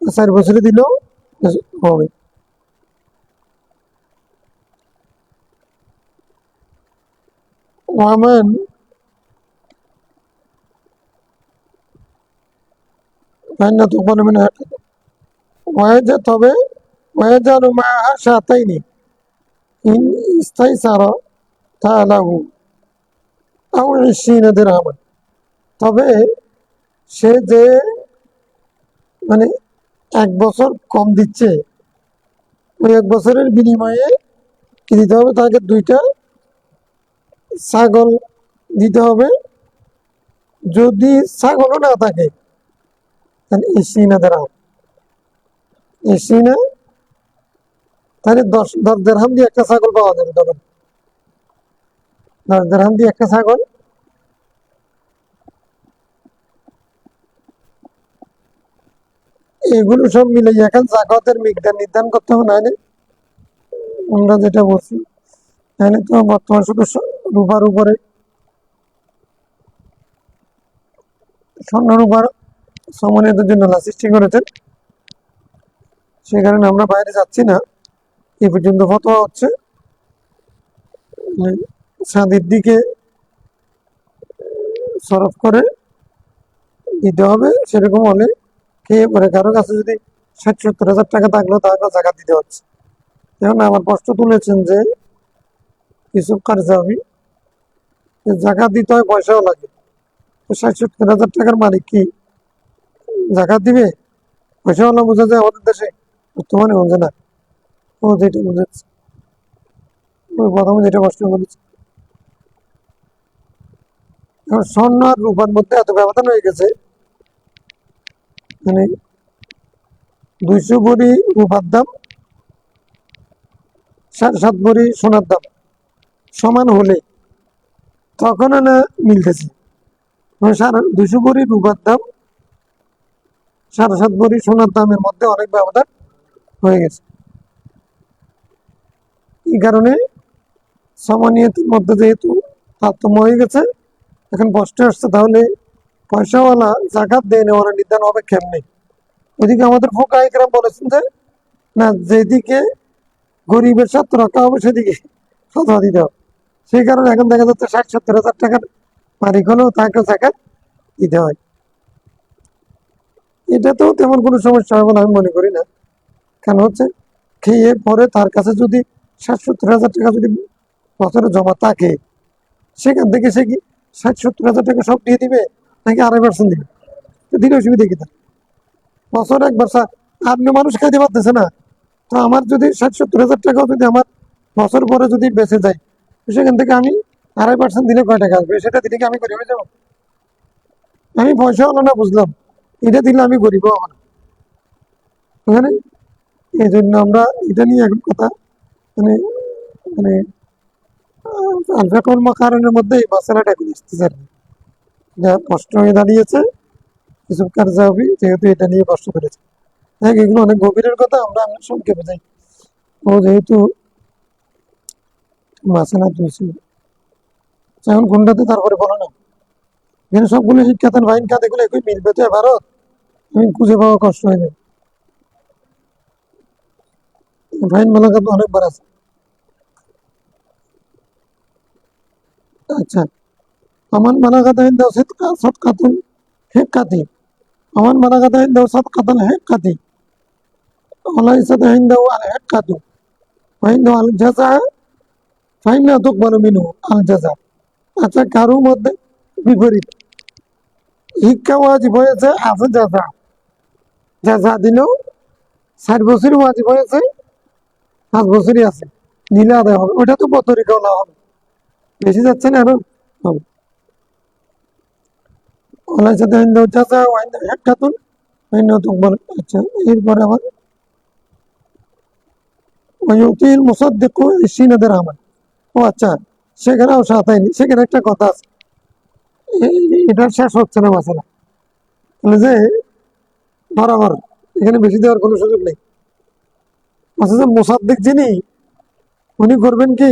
4 বছরে দিলেও হবে। ওয়ামান ফাইন্না তুকবালু মিনহু ওয়াজা, তবে ওয়াজালু মাআহা শাতাইনি ইন ইস্তাইসারা তালাহু আও 20 দিরহামান, তবে সে যে মানে 1 বছর কম দিচ্ছে, ওই 1 বছরের বিনিময়ে কি দিতে হবে? তাকে 2টা ছাগল দিতে হবে। যদি ছাগলও না থাকে তাহলে 20 দিরহাম, 20 তাহলে 10 দিরহাম দিয়ে একটা ছাগল পাওয়া যাবে। তখন 10 দিরহাম দিয়ে একটা ছাগল। এগুলো সব মিলে এখন জাকাতের মিকদার নির্ধারণ করতে হবে না? আমরা যেটা বলছি এখানে তো বর্তমান শুধু রূপার উপরে, স্বর্ণ রূপার সমন্বয়ের জন্য আল্লাহ সৃষ্টি করেছেন, সে কারণে আমরা বাইরে যাচ্ছি না। এই পর্যন্ত ফতোয়া হচ্ছে চাঁদের দিকে সরফ করে দিতে হবে। সেরকম হলে খেয়ে পরে কারো কাছে যদি 60-70 হাজার টাকা থাকলেও তাকে জাকাত দিতে হচ্ছে। এখন আমার প্রশ্ন তুলেছেন যে কিছু কারজাবি, জাকাত দিতে হয়, পয়সাও লাগে, তো 60-70 হাজার টাকার মালিক কি জাকাত দিবে? পয়সাওয়ালা বোঝা যায় আমাদের দেশে বর্তমানে, বোঝে না। ও যেটা বুঝেছে, ওই প্রথমে যেটা প্রশ্ন করেছে, এখন স্বর্ণ আর রূপার মধ্যে এত ব্যবধান হয়ে গেছে, মানে 200 ভরি রূপার দাম 7.5 ভরি সোনার দাম সমান হলে তখন না মিলতেছে। 200 ভরি রূপার দাম 7.5 ভরি সোনার দামের মধ্যে অনেক ব্যবধান হয়ে গেছে। এই কারণে সমনিয়তের মধ্যে যেহেতু তারতম্য হয়ে গেছে, এখন প্রশ্ন আসছে তাহলে পয়সাওয়ালা জাকাত দেয় নেওয়ার নির্ধারণ হবে কেমনে? ওইদিকে আমাদের ফুকাহায়ে কেরাম বলেছেন যে না, যেদিকে গরিবের স্বার্থ রক্ষা হবে সেদিকে ফতোয়া দিতে হবে। সেই কারণে এখন দেখা যাচ্ছে 60-70 হাজার টাকার মালিক হলেও তাকে জাকাত দিতে হয়। এটা তো তেমন কোনো সমস্যা হবে না আমি মনে করি না। কেন হচ্ছে, খেয়ে পরে তার কাছে যদি 60-70 হাজার টাকা যদি বছরে জমা থাকে, সেখান থেকে সে কি 60-70 হাজার টাকা সব দিয়ে দিবে নাকি 2.5% দিবে? দিলে অসুবিধা কি? তার বছর একবার আপনি মানুষ খাইতে পারতেছে না, তো আমার যদি 60-70 হাজার টাকাও যদি আমার বছর পরে যদি বেঁচে যায়, সেখান থেকে আমি 2.5% দিলে কয় টাকা আসবে? সেটা দিলে কি আমি গরিব হয়ে যাবো? আমি পয়সা হলো না বুঝলাম, এটা দিলে আমি গরিব হবো না। বুঝলেন? এই জন্য আমরা এটা নিয়ে এখন কথা মানে মানে আলফাকুল মাকারণের মধ্যে এই মশলাটা এখন আসতেছে আর কি। যা কষ্ট হয়ে দাঁড়িয়েছে ইউসুফ কারজাবী যেহেতু এটা নিয়ে কষ্ট করেছে। হ্যাঁ, এগুলো অনেক গভীরের কথা, আমরা সংক্ষেপে যাই। ও যেহেতু মাসালা তুলছি, এখন কোনটাতে তারপরে বলো না, এখানে সবগুলো শিক্ষাদান ফাইন খাত এগুলো একই মিলবে তো ভারত, আমি খুঁজে পাওয়া কষ্ট হয়ে যায়। ফাইন মালাকাত অনেকবার আছে। আচ্ছা, আমার মালাকাত দাও সৎকাতুন হেক্কাতি, আমার মালাকাত দাও সৎকাতুন হেক্কাতি, ওয়ালাইসাত ইনদাহু আল হেক্কাতু ওয়া ইনদাহু আল জাযা ফাইন্না তুকবালু মিনহু আল জাযা। আচ্ছা, কারোর মধ্যে বিপরীত, শিক্ষা ওয়াজিব হয়েছে, আছে জাযা, জাযা দিলেও 60 বছরই ওয়াজিব হয়েছে, 5 বছরই আছে, নিলে আদায় হবে। ওটা তো বতরিকা হবে, বেশি যাচ্ছে না আরো হবে। ওয়ালাইসাত ইনদাহু জাযা ওয়া ইনদাহু হেক্কাতুন ফাইন্না তুকবালু। আচ্ছা, এরপরে আবার ওয়ায়ুতিল মুসাদ্দিকু 20 দিরহামান। ও আচ্ছা, সেখানেও সাতাইনি, সেখানে একটা কথা আছে, এটা শেষ হচ্ছে না মাসালা, মানে যে বরাবর এখানে বেশি দেওয়ার কোনো সুযোগ নেই। আচ্ছা, যে মুসাদ্দিক যিনি, উনি করবেন কি,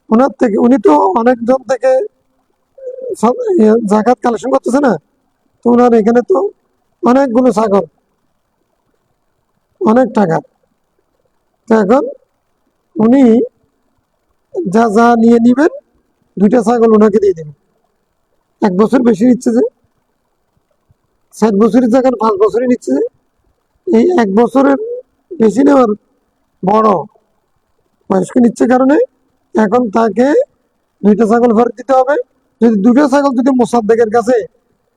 ওনার থেকে উনি তো অনেকজন থেকে জাকাত কালেকশন করতেছে না, তো ওনার এখানে তো অনেকগুলো ছাগল, অনেক টাকা, তো এখন উনি যা যা নিয়ে নিবেন 2টা ছাগল ওনাকে দিয়ে দেবেন। 1 বছর বেশি নিচ্ছে যে, 60 বছরের জায়গায় 5 বছরই নিচ্ছে যে, এই 1 বছরের বেশি নেওয়ার বড় বয়স্ক নিচ্ছে কারণে এখন তাকে 2টা ছাগল ফেরত দিতে হবে। যদি 2টা ছাগল যদি মোসাদ্দেকের কাছে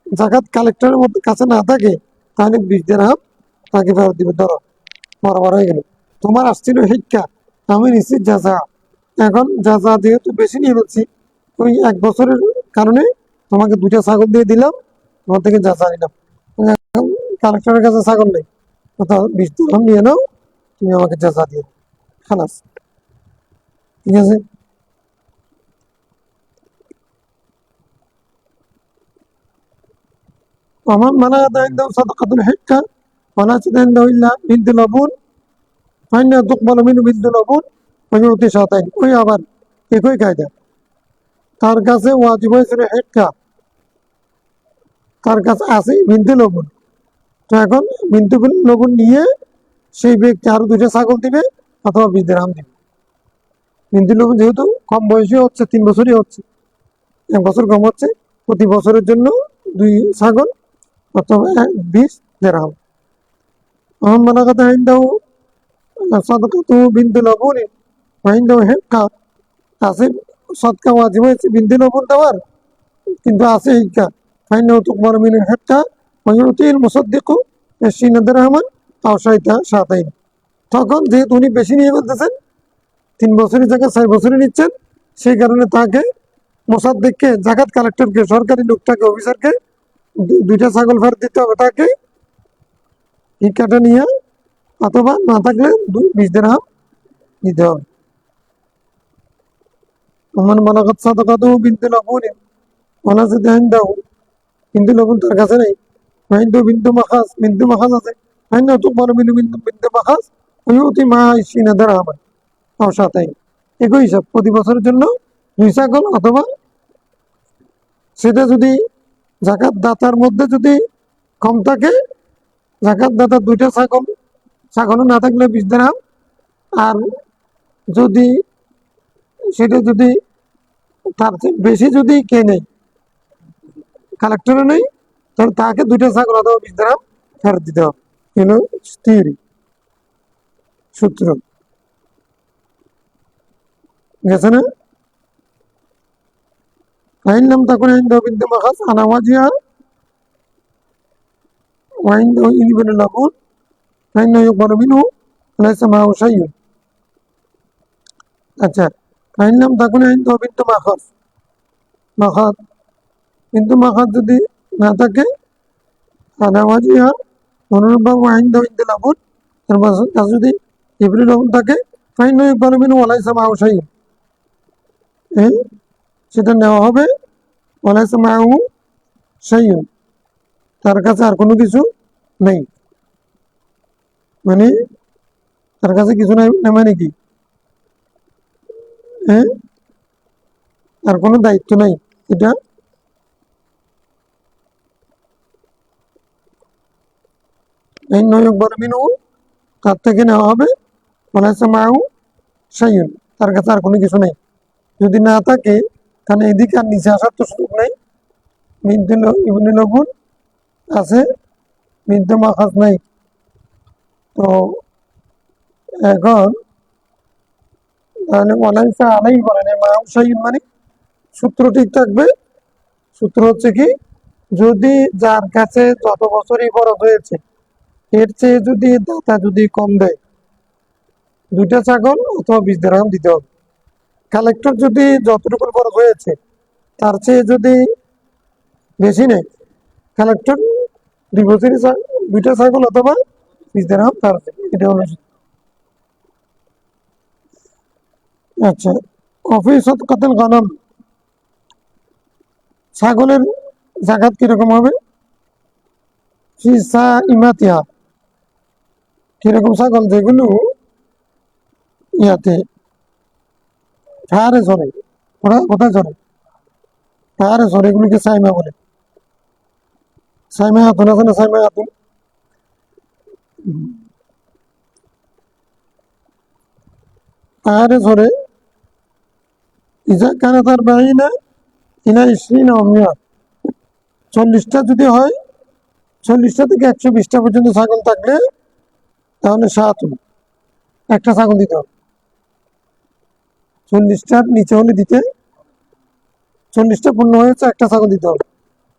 জাকাত কালেক্টরের মধ্যে কাছে না থাকে, তাহলে 20 দিরহাম তাকে ফেরত দিবে। ধরো বরাবর হয়ে গেল, তোমার আসছিল শিক্ষা, আমি নিচ্ছি যাজা, এখন যাজা যেহেতু বেশি নিয়ে নিচ্ছি, ওই 1 বছরের কারণে তোমাকে 2টা ছাগল দিয়ে দিলাম, তোমার থেকে যাজা নিলাম। কালেক্টরের কাছে ছাগল নেই, কোথাও 20 দিরহাম নিয়ে নাও, তুমি আমাকে যাজা দিয়ে খালাস। ঠিক আছে? ومن منع عنده صدقة الحكة ولا عنده إلا بنت لبون فإنها تقبل منه بنت لبون ويعطي شاطين। ওই আবার একই কায়দা, তার কাছে ওয়াজিব হয়েছিল হিক্কা, তার কাছে আছে বিনতে লবণ, তো এখন বিনতে লবণ নিয়ে সেই ব্যক্তি আরো 2টা ছাগল দিবে অথবা 20 দিরহাম দিবে। বিনতে লবণ যেহেতু কম বয়সী হচ্ছে, 3 বছরই হচ্ছে, 1 বছর কম হচ্ছে, প্রতি বছরের জন্য 2 ছাগল অথবা 20 দিরহাম। আমার মনে কথা হিন্দাও সদকাতু বিনতে লবণ হিন্দাও হেক্কা, আছে সদকা ওয়াজিব হয়েছে বিনতে লবণ দেওয়ার, কিন্তু আছে হিক্কা, ফাইনাও তুকবার মিনের হেক্কা ওয়ায়ুতিল মুসাদ্দিকু 20 দিরহামান আও শাতাইন। তখন যেহেতু উনি বেশি নিয়ে ফেলতেছেন, 3 বছরের জায়গায় 4 বছরই নিচ্ছেন, সেই কারণে তাকে মোসাদ্দিককে, জাকাত কালেক্টরকে, সরকারি লোকটাকে, অফিসারকে 2টা ছাগল ফেরত দিতে হবে তাকে হিক্কাটা নিয়ে, অথবা না থাকলে 20 দিরহাম দিতে হবে। আমার বালাগাত সাদাকাতু বিনতে লবণ ওয়ালা যাদা ইনদাহু, বিনতে লবণ তার কাছে নেই, ওয়াইন্দু বিন্দু মাখাজ আছে, ওয়াইন্দু তুকবালু মিনহু বিন্দু মাখাজ ওয়ুতি মা 20 দিরহামান আও শাতাইন। একই হিসাব, প্রতি বছরের জন্য 2 ছাগল, অথবা সেটা যদি জাকাত দাতার মধ্যে যদি কম থাকে, জাকাত দাতার 2টা ছাগল, ছাগলও না থাকলে 20 দিরহাম। আর যদি সেটা যদি তার চেয়ে বেশি যদি কেনে, কালেক্টরে নেই, তাহলে তাকে 2টা ছাগল অথবা 20 দিরহাম ফেরত দিতে হবে। এগুলো থিওরি, সূত্র, গেছে না? ফাইন নাম তখন আইনদাহ বিনতে মাখাস আলা ওয়াজিহা ওয়াইনদাহু ইবনুল লাবুন ফাইন্নাহু ইউকবালু মিনহু লাইসা মাআহু শাইউন। আচ্ছা, ফাইন নাম তখন আইনদাহু বিনতে মাখাস কিন্তু মাখাস যদি না থাকে, আলা ওয়াজিহা অনুরূপভাবে আইনদাহু ইবনুল লাবুন, তার কাছে যদি ইবনুল লাবুন থাকে, ফাইন্নাহু ইউকবালু মিনহু লাইসা মাআহু শাইউন, সেটা নেওয়া হবে। ওয়ালাইসা মাআহু শাইউন, তার কাছে আর কোনো কিছু নেই, মানে তার কাছে কিছু নাই, মানে কি, হ্যাঁ, আর কোনো দায়িত্ব নাই। এটা এই নয়কবার মিনু, তার থেকে নেওয়া হবে। ওয়ালাইসা মাআহু শাইউন, তার কাছে আর কোনো কিছু নেই। যদি না থাকে, তাহলে এদিকে আর নিচে আসার তো সুযোগ নেই। ইবনুল লাবুন আছে, বিনতে মাখাস নাই। তো এখন তাহলে ওয়ালাইসা আলাইহি বলেন, মাআহু শাইউন মানে সূত্র ঠিক থাকবে। সূত্র হচ্ছে কি, যদি যার কাছে যত বছরই খরচ হয়েছে এর চেয়ে যদি দাতা যদি কম দেয়, 2টা ছাগল অথবা 20 দিরহাম দিতে হবে। কালেক্টর যদি যতটুকু খরচ হয়েছে তার চেয়ে যদি বেশি নেয়, কালেক্টর 2টা ছাগল অথবা 20 দিরহাম তার, এটা হলো। আচ্ছা, অফিস সদকাতুল গনম, ছাগলের জাকাত কিরকম হবে? ফিসা ইমাতিয়া, কিরকম ছাগল যেগুলো ইয়াতে ফায়ারে চড়ে, ওরা কোথায় চড়ে? ফায়ারে চড়ে, এগুলিকে সাইমা বলে। সাইমা হাতুন আছে না, সাইমা হাতুন, ফায়ারে চড়ে। ইজা কানে তার বাড়ি না ইনা ইসরি না অমিয়া, 40টা যদি হয়, 40টা থেকে 120টা পর্যন্ত ছাগল থাকলে তাহলে সাতুন, একটা ছাগল দিতে হবে। 40টার নিচে হলে দিতে, 40টা পূর্ণ হয়েছে, একটা ছাগল দিতে হবে।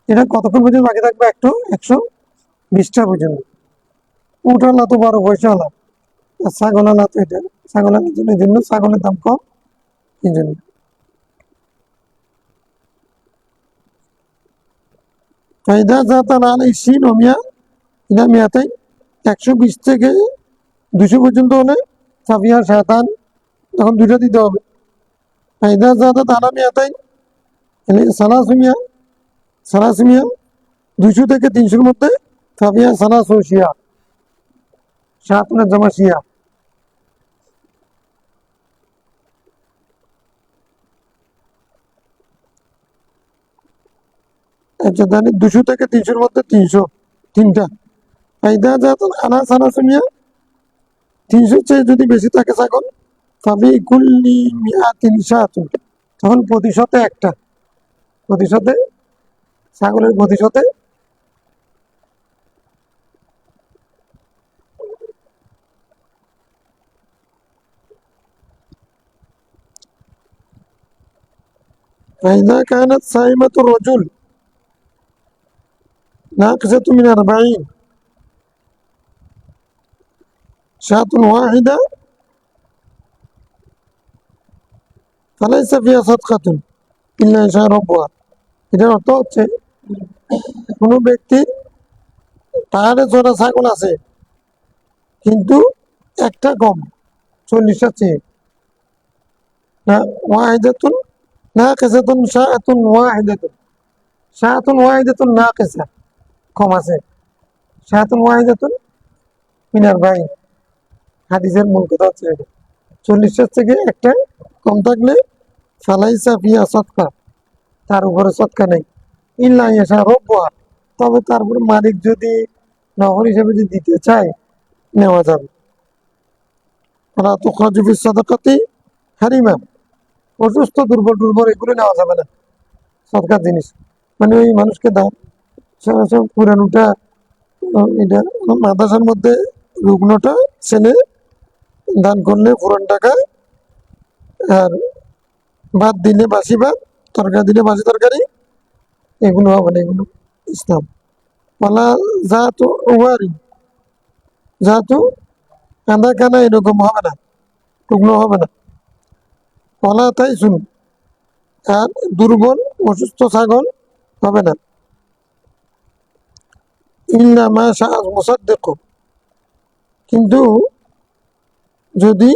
এটা কতক্ষণ পর্যন্ত বাকি থাকবে? 120টা পর্যন্ত। উট আলা তো 12 পয়সা আলা, আর ছাগল আলা তো এটা, ছাগল আলার জন্য ছাগলের দাম কম, এই জন্য। ফায়দা জাতান আলাই সিন অমিয়া ইনা মিয়াতাই, 120 থেকে 200 পর্যন্ত হলে সাফিয়া শাতান, তখন 2টা দিতে হবে। ফায়দা জাতাত আলা মিয়াতাই সালাসুমিয়া 200 থেকে 300-র মধ্যে সাফিয়া সালাসু শিয়া, শাতুনের জমা শিয়া। আচ্ছা, তাহলে 200 থেকে 300-র মধ্যে 300, 3টা। ফায়দা জাতান আলা সালাসুমিয়া, 300 চেয়ে যদি বেশি থাকে ছাগল, ফাবি কুল্লি মিয়াতিন শাতুন, তখন প্রতিশতে একটা, প্রতিশতে ছাগলের প্রতিশতে ফাইদা কানাত সাইমাতুর রাজুল নাকিসাতু মিন 40 শাতুন ওয়াহিদা ফালাইসা ফিহা সাদকাতুন ইল্লা ইনশা রাব্বুহা। এটার অর্থ হচ্ছে, কোনো ব্যক্তির পাহাড়ে চড়া ছাগল আছে কিন্তু একটা কম, 40টা চেয়ে, না ওয়াহিদাতুন নাকিসাতুন শাআতুন ওয়াহিদাতুন, শাআতুন ওয়াহিদাতুন নাকিসা, কম আছে, শাহাতুল ওয়াহিদাতুন মিনাল বাই। হাদিসের মূল কথা হচ্ছে এটা। 40 থেকে একটা কম থাকলে ফালাইসা ফিয়া সৎকা, তার উপরে সৎকা নেই। ইল্লা ইয়াশা রব্বুহা, তবে তারপরে মালিক যদি নফল হিসেবে যদি দিতে চায় নেওয়া যাবে। ওরা তো খরচুফি সদকাতি হারিমা, অসুস্থ দুর্বল দুর্বল এগুলো নেওয়া যাবে না সরকার জিনিস। মানে ওই মানুষকে দাম পুরানোটা, এটা মাদ্রাসার মধ্যে রুগ্নটা ছেলে দান করলে পুরান টাকা, আর ভাত দিলে বাসি ভাত, তরকারি দিলে বাসি তরকারি, এগুলো হবে না, এগুলো ইসলাম। বলা যা তো ওয়ারি, যা তো কাঁদা কানা এরকম হবে না, টুকনো হবে না। বলা তাই শুনুন, আর দুর্বল অসুস্থ ছাগল হবে না। ইল্লা মা শাআ মুসাদ্দিক, কিন্তু যদি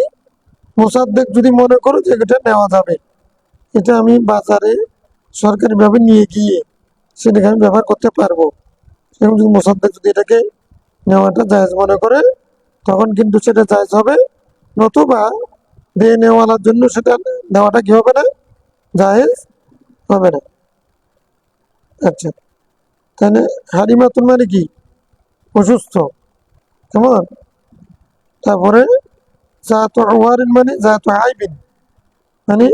মোসাদ্দেক যদি মনে করো যে এটা নেওয়া যাবে, এটা আমি বাজারে সরকারিভাবে নিয়ে গিয়ে সেটাকে আমি ব্যবহার করতে পারবো, সেরকম যদি মোসাদ্দেক যদি এটাকে নেওয়াটা জায়েজ মনে করে, তখন কিন্তু সেটা জায়েজ হবে। নতুবা দিয়ে নেওয়ার জন্য সেটা নেওয়াটা কি হবে না, জায়েজ হবে না। আচ্ছা, তাহলে হারিমাতুন মানে কি, অসুস্থ, কেমন। তারপরে জাতু আওয়ারিন মানে জাতু আইবিন, মানে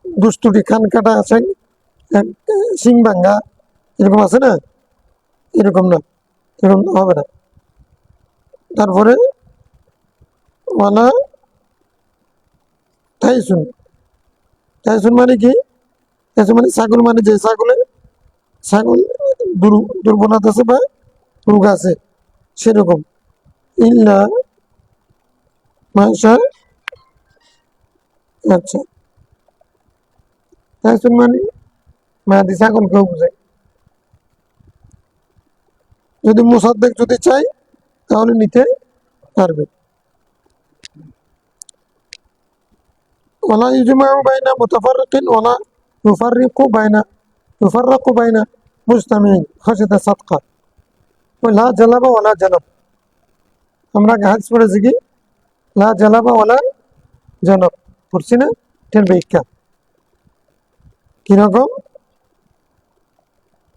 দুষ্টুটি, কান কাটা আছে, শিং ভাঙ্গা, এরকম আছে না, এরকম না, এরকম হবে না। তারপরে ওয়ালা তাইসুন, তাইসুন মানে কি, তাইসুন মানে ছাগল, মানে যে ছাগল দুর্বলতা আছে বা রোগ আছে সেরকম। ইল্লা মাংসা, আচ্ছা, তাইসুন মানে মাদি ছাগলকেও বোঝায়। যদি মুসাদ্দেক যদি চাই তাহলে নিতে পারবে। ওয়ালা ইজমাউ বাইনা মুতাফাররিকিন ওয়ালা ইউফাররিকু বাইনা মুজতামিঈন খাশিয়াতা সাদকা। লা জালাবা ওয়ালা জানাব, আমরা হাদিস পড়েছি কি, লা জালাবা ওয়ালা জানাব পড়ছি না, এটার ব্যাখ্যা কিরকম,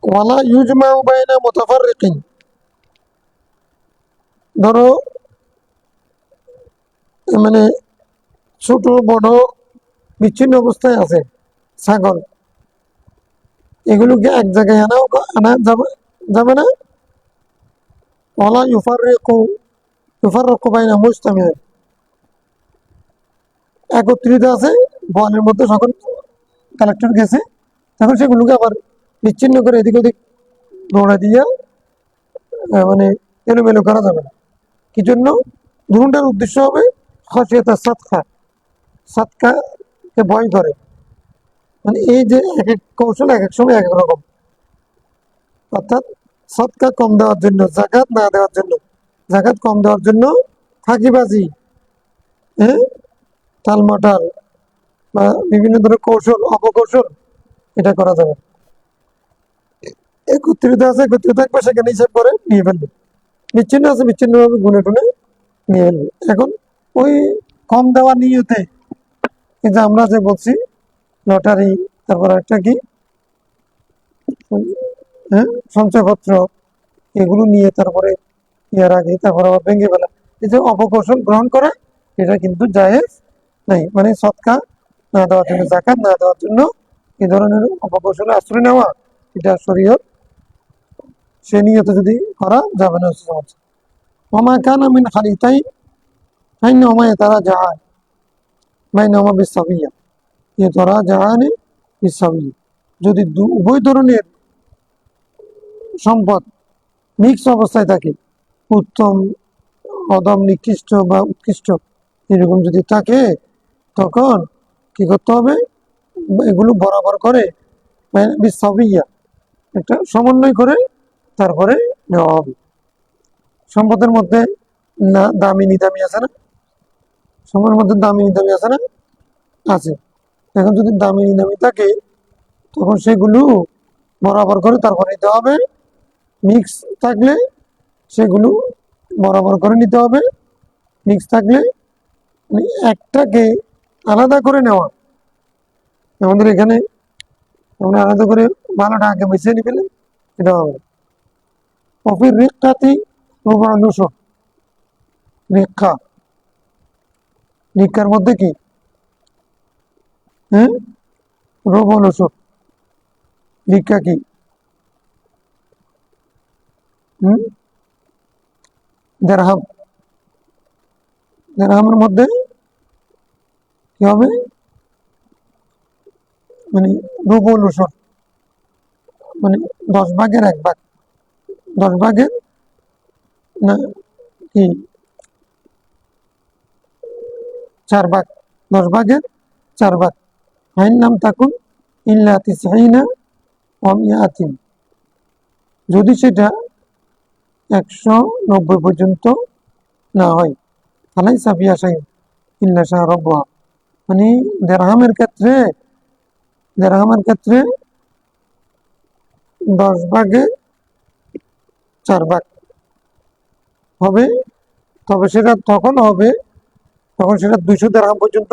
ওয়ালা ইউজমাউ বাইনা মুতাফাররিকিন, ধরো মানে ছোট বড় বিচ্ছিন্ন অবস্থায় আছে ছাগল, এগুলোকে এক জায়গায় আনা যাবে যাবে না। ওয়ালা ইউফাররিকু বাইনা মুজতামিঈন, একত্রিত আছে বনের মধ্যে, সকল কালেক্টর গেছে, তখন সেগুলোকে আবার বিচ্ছিন্ন করে এদিক ওদিক দৌড়া দিয়ে মানে এলোমেলো করা যাবে না। কি জন্য, দুটার উদ্দেশ্য হবে খাশিয়াতা সাদকা, সাদকাকে ভয় করে। মানে এই যে এক এক কৌশল এক এক সময় এক এক রকম, অর্থাৎ সদকা কম দেওয়ার জন্য, জাকাত না দেওয়ার জন্য, জাকাত কম দেওয়ার জন্য ফাঁকিবাজি, হ্যাঁ, টালমাটাল বা বিভিন্ন ধরনের কৌশল অপকৌশল, এটা করা যাবে। একত্রিত আছে একত্রিত থাকবে, সেখানে হিসাব করে নিয়ে ফেলবে, বিচ্ছিন্ন আছে বিচ্ছিন্নভাবে গুনে টুনে নিয়ে ফেলবে। এখন ওই কম দেওয়ার নিয়তে, কিন্তু আমরা যে বলছি লটারি, তারপর একটা কি, হ্যাঁ, সঞ্চয়পত্র, এগুলো নিয়ে তারপরে ইয়ার আগে তারপর আবার ভেঙে ফেলা, এই যে অপকৌশল গ্রহণ করা, এটা কিন্তু জায়েজ নাই। মানে সৎকা না দেওয়ার জন্য, জাকাত না দেওয়ার জন্য এই ধরনের অপকৌশলে আশ্রয় নেওয়া, এটা শরীয়ত সে নিয়ত যদি করা যাবে না। ওমা কানা মিন খালিতাইন ফাইন্নাহুমা ইয়াতারাজাআন বাইনাহুমা বিসসাবিয়্যা, ইয়াতারাজাআনি বিসসাবিয়্যা, যদি উভয় ধরনের সম্পদ মিক্স অবস্থায় থাকে, উত্তম অদম নিকৃষ্ট বা উৎকৃষ্ট এরকম যদি থাকে, তখন কি করতে হবে, এগুলো বরাবর করে বিসসাবিয়্যা, একটা সমন্বয় করে তারপরে নেওয়া হবে। সম্পদের মধ্যে না দামি নিদামি আছে না, সম্পদের মধ্যে দামি নিদামি আছে না, আছে। এখন যদি দামি নিদামি থাকে, তখন সেগুলো বরাবর করে তারপরে দিতে হবে। মিক্স থাকলে সেগুলো বরাবর করে নিতে হবে। মিক্স থাকলে মানে একটাকে আলাদা করে নেওয়া। আমাদের এখানে আমরা আলাদা করে ভালোটা আগে মিশিয়ে নিয়ে ফেলে এটা হবে। কফির রেখাতে রূপানুষ রেখা, রেখার মধ্যে কি হ্যাঁ রূপানুষ রেখা কি দেড়হাম, দেড়হামের মধ্যে কি হবে মানে রূপানুষ মানে 10 ভাগের 1 ভাগ, 10 ভাগের না কি 4 ভাগ, 10 ভাগের 4 ভাগ। আইন নাম থাকুন ইল্লা তিসঈনা ওয়া মিআতিন, যদি সেটা 190 পর্যন্ত না হয়। ফালাইসা ফিহা শাইউন ইল্লা শাআ রাব্বুহা, মানে দেড়হামের ক্ষেত্রে 10 ভাগে 4 ভাগ হবে। তবে সেটা তখন হবে তখন সেটা 200 দিরহাম পর্যন্ত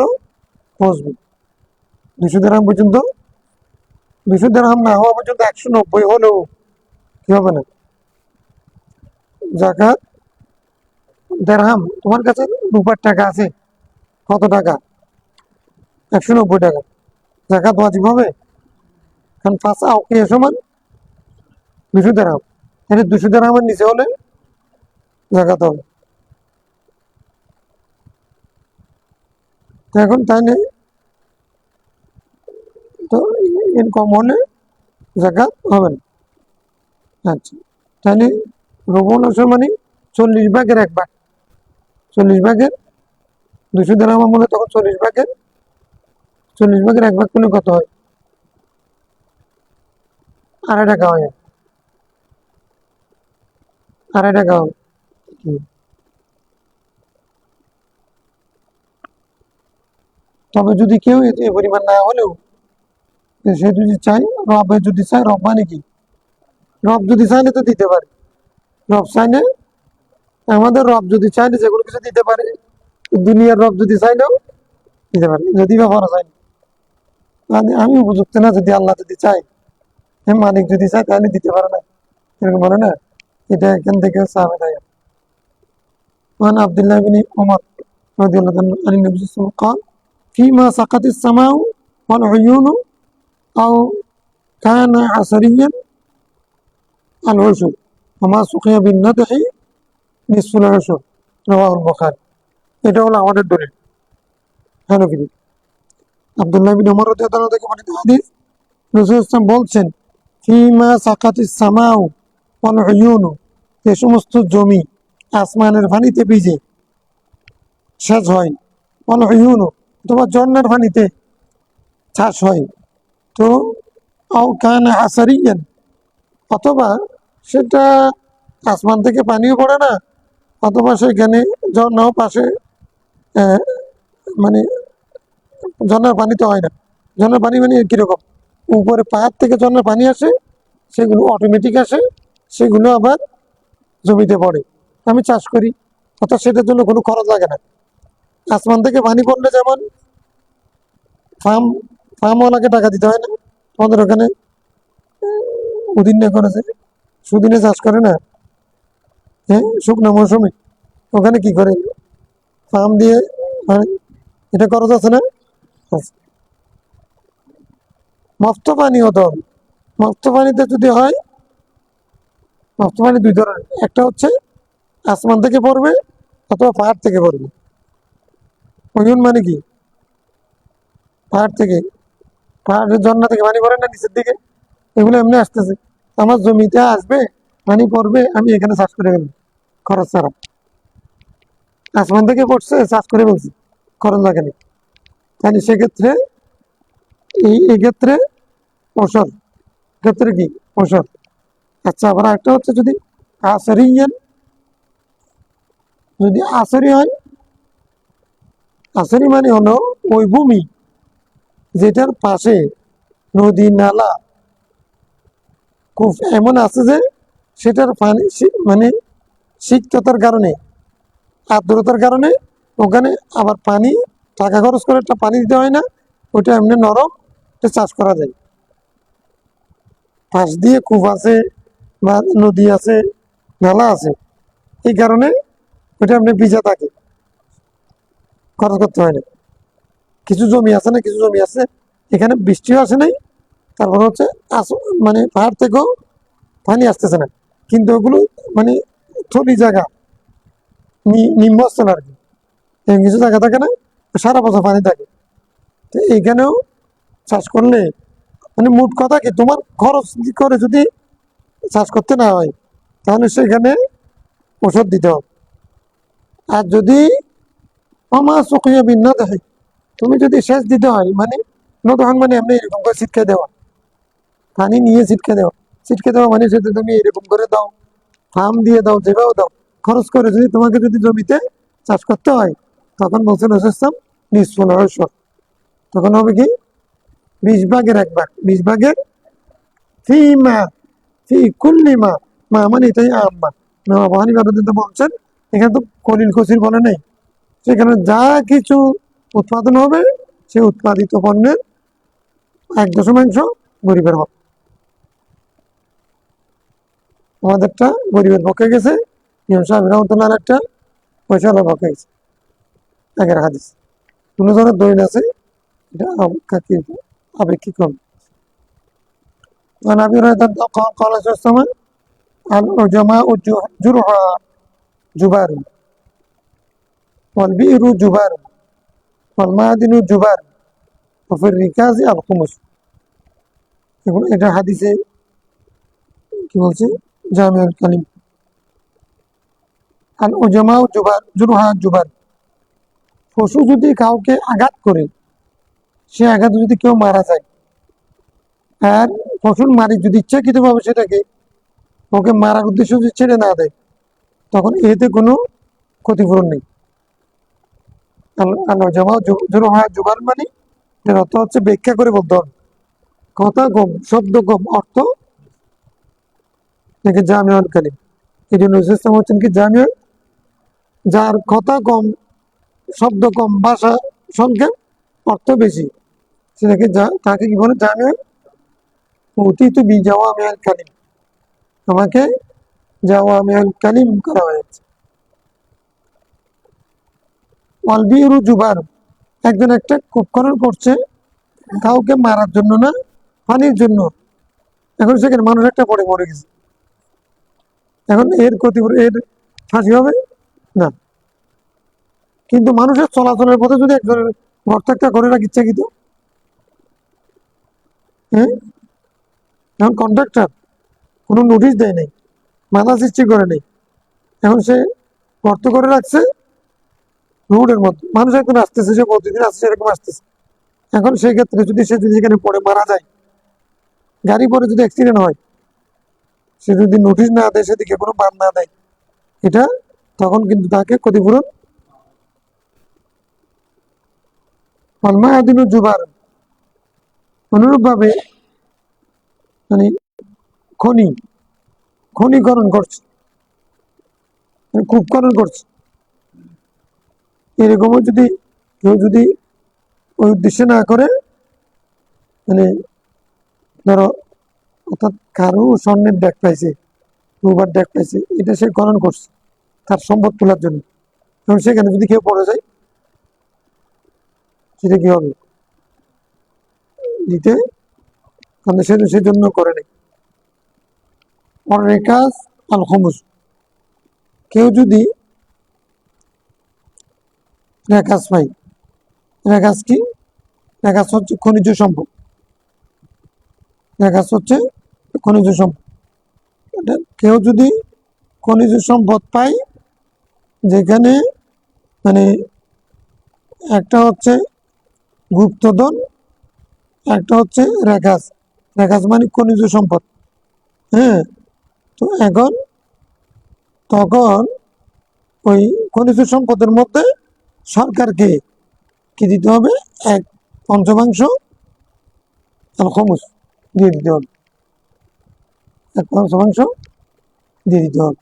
পৌঁছবে। 200 দিরহাম পর্যন্ত, 200 দিরহাম না হওয়া পর্যন্ত 190 হলেও কি হবে না জাকাত। দিরহাম তোমার কাছে রূপার টাকা আছে কত টাকা? 190 টাকা। জাকাত ওয়াজিব হবে? কারণ 5 আউকিয়া সমান 200 দিরহাম, তাহলে 200 দিরহামের নিচে হলে জাকাত হবে। তো এখন তাইলে তো ইনকম হলে জাকাত হবে না। আচ্ছা, তাহলে রুবুল আসর মানে 40 ভাগের 1 ভাগ। 40 ভাগের 200 দিরহাম মূল্য তখন 40 ভাগের 1 ভাগ করলে কত হয়? 2.5 টাকা হয়, 2.5 টাকা হয়। তবে যদি কেউ এ পরিমাণ না হলেও সে যদি চায়, রবে যদি চায়, রব মানে কি? রব যদি চাইলে তো দিতে পারে। রব চাইলে, আমাদের রব যদি চাইলে যেগুলো কিছু দিতে পারে, দুনিয়ার রব যদি চাইলেও দিতে পারে, যদি ব্যাপার চাই। আমি উপযুক্ত না, যদি আল্লাহ যদি চায়, মালিক যদি চায় তাহলে দিতে পারে না, এরকম বলে না। এটা এখান থেকে সাহাবে দেয়। وعن عبد الله بن عمر رضي الله عنه عن النبي صلى الله عليه وسلم قال فيما سقط السماء والعيون أو كان عسريا العشر وما سقي بالندح نصف العشر رواه البخاري। এটা হলো আমাদের দলিল হানাফিদের। আব্দুল্লাহ বিন ওমর রাদিয়াল্লাহু আনহু থেকে বর্ণিত হাদিস, রাসূল সাল্লাল্লাহু বলছেন ফিমা সাকাতিস সামাউ ওয়াল উয়ুনু, যে সমস্ত জমি আসমানের পানিতে ভিজে সেচ হয়, ওয়াল উয়ুনু অথবা ঝর্ণার পানিতে চাষ হয়, তো আও কানা আসারিয়ান, অথবা সেটা আসমান থেকে পানিও পড়ে না, অথবা সেখানে ঝর্ণাও পাশে মানে ঝর্ণার পানি তো হয় না। ঝর্ণার পানি মানে কিরকম, উপরে পাহাড় থেকে ঝর্ণার পানি আসে, সেগুলো অটোমেটিক আসে, সেগুলো আবার জমিতে পড়ে, আমি চাষ করি, অর্থাৎ সেটার জন্য কোনো খরচ লাগে না। আসমান থেকে পানি পড়লে যেমন ফার্মওয়ালাকে টাকা দিতে হয় না, আমাদের ওখানে উদিনে করেছে, সুদিনে চাষ করে না, হ্যাঁ শুকনো মৌসুমে, ওখানে কি করে ফার্ম দিয়ে, মানে এটা খরচ আছে না। মফত পানি হতে হবে। মফত পানিতে যদি হয়, মফত পানি 2 ধরনের, একটা হচ্ছে আসমান থেকে পড়বে অথবা পাহাড় থেকে পড়বে। ওজন মানে কি, পাহাড় থেকে, পাহাড়ের ঝর্ণা থেকে পানি পড়ে না নিচের দিকে, এগুলো এমনি আসতেছে, আমার জমিতে আসবে, পানি পড়বে, আমি এখানে চাষ করে ফেলবো খরচ ছাড়া। আসমান থেকে পড়ছে, চাষ করে ফেলছি, খরচ লাগেনি। তাহলে সেক্ষেত্রে এই ক্ষেত্রে ঔষধ, ক্ষেত্রে কি ঔষধ। আচ্ছা, আবার একটা হচ্ছে যদি আসরিয়ান, যদি আসরি হয়, আসরি মানে হলো ওই ভূমি যেটার পাশে নদী নালা খুব এমন আছে যে সেটার পানি মানে সিক্ততার কারণে, আর্দ্রতার কারণে ওখানে আবার পানি, টাকা খরচ করে একটা পানি দিতে হয় না, ওইটা এমনি নরম, এটা চাষ করা যায়। পাশ দিয়ে কূপ আছে বা নদী আছে, নালা আছে, এই কারণে ওইটা এমনি ভিজা থাকে, খরচ করতে হয় না। কিছু জমি আছে না, কিছু জমি আছে এখানে বৃষ্টিও আসে নাই, তারপর হচ্ছে মানে পাহাড় থেকেও পানি আসতেছে না, কিন্তু ওগুলো মানে থলি জায়গা, নিম্নস্থল আর কি, এরকম কিছু জায়গা থাকে না, সারা বছর পানি থাকে। তো এইখানেও চাষ করলে মানে মোট কথা কি, তোমার খরচ করে যদি চাষ করতে না হয়, তাহলে সেখানে ওষুধ দিতে হবে। আর যদি সুখিয়া বিন না দেখে, তুমি যদি সেচ দিতে হয়, মানে নদহন মানে এমনি এরকম করে ছিটকে দেওয়া, পানি নিয়ে ছিটকে দেওয়া, ছিটকে দেওয়া মানে সেটা তুমি এরকম করে দাও, ফার্ম দিয়ে দাও, যেভাবে দাও, খরচ করে যদি তোমাকে যদি জমিতে চাষ করতে হয়, তখন বলছেন রসুলাম নিষ্ফল হর্ষর, তখন হবে কি 20 ভাগের 1 ভাগ, 20 ভাগের ফি মা, ফি কুল্লি মা, মা মানে এটাই আম্মা। মহানি বাবুদ্দিন বলছেন এখানে তো কলিল কসির বলে নেই, সেখানে যা কিছু উৎপাদন হবে সে উৎপাদিত পণ্যের 1/10 গরিবের হবে। আমাদেরটা গরিবের পক্ষে গেছে, ইমাম সাহেব রহমতুল্লাহ একটা পয়সার পক্ষে গেছে। আগের হাদিস কোন ধরনের দলিল আছে, এটা আপেক্ষিক হবে। نبي هريرة قال صلى الله عليه وسلم العجماء جرحى جبار والبئر جبار والمعدن جبار وفي الركاز الخمس। এবং এটা হাদিসে কি বলছে, জামিউল কালিম, আল উজামাউ জুবার জুরহা জুবার, পশু যদি কাউকে আঘাত করে, সে আঘাত যদি কেউ মারা যায়, আর পশুর মালিক যদি ইচ্ছাকৃতভাবে সেটাকে ওকে মারার উদ্দেশ্য যদি ছেড়ে না দেয়, তখন এতে কোনো ক্ষতিপূরণ নেই। জুবান মানে এর অর্থ হচ্ছে ব্যাখ্যা করে বলতে হবে, কথা কম শব্দ কম অর্থ, দেখে জামিউল কালিম। এই জন্য ইসলাম হচ্ছেন কি জামিউ, যার কথা কম, শব্দ কম, ভাষা সংক্ষেপ, অর্থ বেশি, সেটাকে তাকে কি বলে জামিউ। অতীত বি জাওয়ামিউল কালিম, আমাকে জাওয়ামিউল কালিম করা হয়েছে। ওয়ালবিরু জুবার, একজন একটা কূপ খনন করছে কাউকে মারার জন্য না, পানির জন্য। এখন সেখানে মানুষ একটা পড়ে মরে গেছে, এখন এর ক্ষতিপূরণ, এর ফাঁসি হবে না। কিন্তু মানুষের চলাচলের পথে যদি একজনের গর্ত একটা করে রাখি ইচ্ছাকৃত, হ্যাঁ, এখন কন্ট্রাক্টর কোনো নোটিশ দেয় নাই, বাধা সৃষ্টি করে নেই, এখন সে গর্ত করে রাখছে রোডের মধ্যে, মানুষ একজন আসতেছে, সে প্রতিদিন আসছে, এরকম আসতেছে। এখন সেই ক্ষেত্রে যদি সে যদি সেখানে পড়ে মারা যায়, গাড়ি পরে যদি অ্যাক্সিডেন্ট হয়, সে যদি নোটিশ না দেয়, সেদিকে কোনো বাদ না দেয়, এটা তখন কিন্তু তাকে ক্ষতিপূরণ। মায়াদিন জুবার, অনুরূপ ভাবে মানে খনিকরণ করছে, কূপকরণ করছে, এরকমও যদি কেউ যদি ওই উদ্দেশ্যে না করে, মানে ধরো অর্থাৎ কারো স্বর্ণের ডেক পাইছে, রুবার ডেক পাইছে, এটা সে খনন করছে তার সম্পদ তোলার জন্য, এবং সেখানে যদি কেউ পড়ে যায়, সেটা কি হবে, দিতে, কারণ সেজন্য করে নেই। রেকাজ আল খমুস, কেউ যদি রেকাজ পাই, রেকাজ কি, রেকাজ হচ্ছে খনিজ সম্পদ, রেকাজ হচ্ছে খনিজ সম্পদ। কেউ যদি খনিজ সম্পদ পায়, যেখানে মানে একটা হচ্ছে গুপ্তধন, একটা হচ্ছে রেখাস, রেখাস মানে খনিজ সম্পদ, হ্যাঁ। তো এখন তখন ওই খনিজ সম্পদের মধ্যে সরকারকে কি দিতে হবে, 1/5 খমুস দিয়ে দিতে হবে, 1/5 দিয়ে দিতে হবে।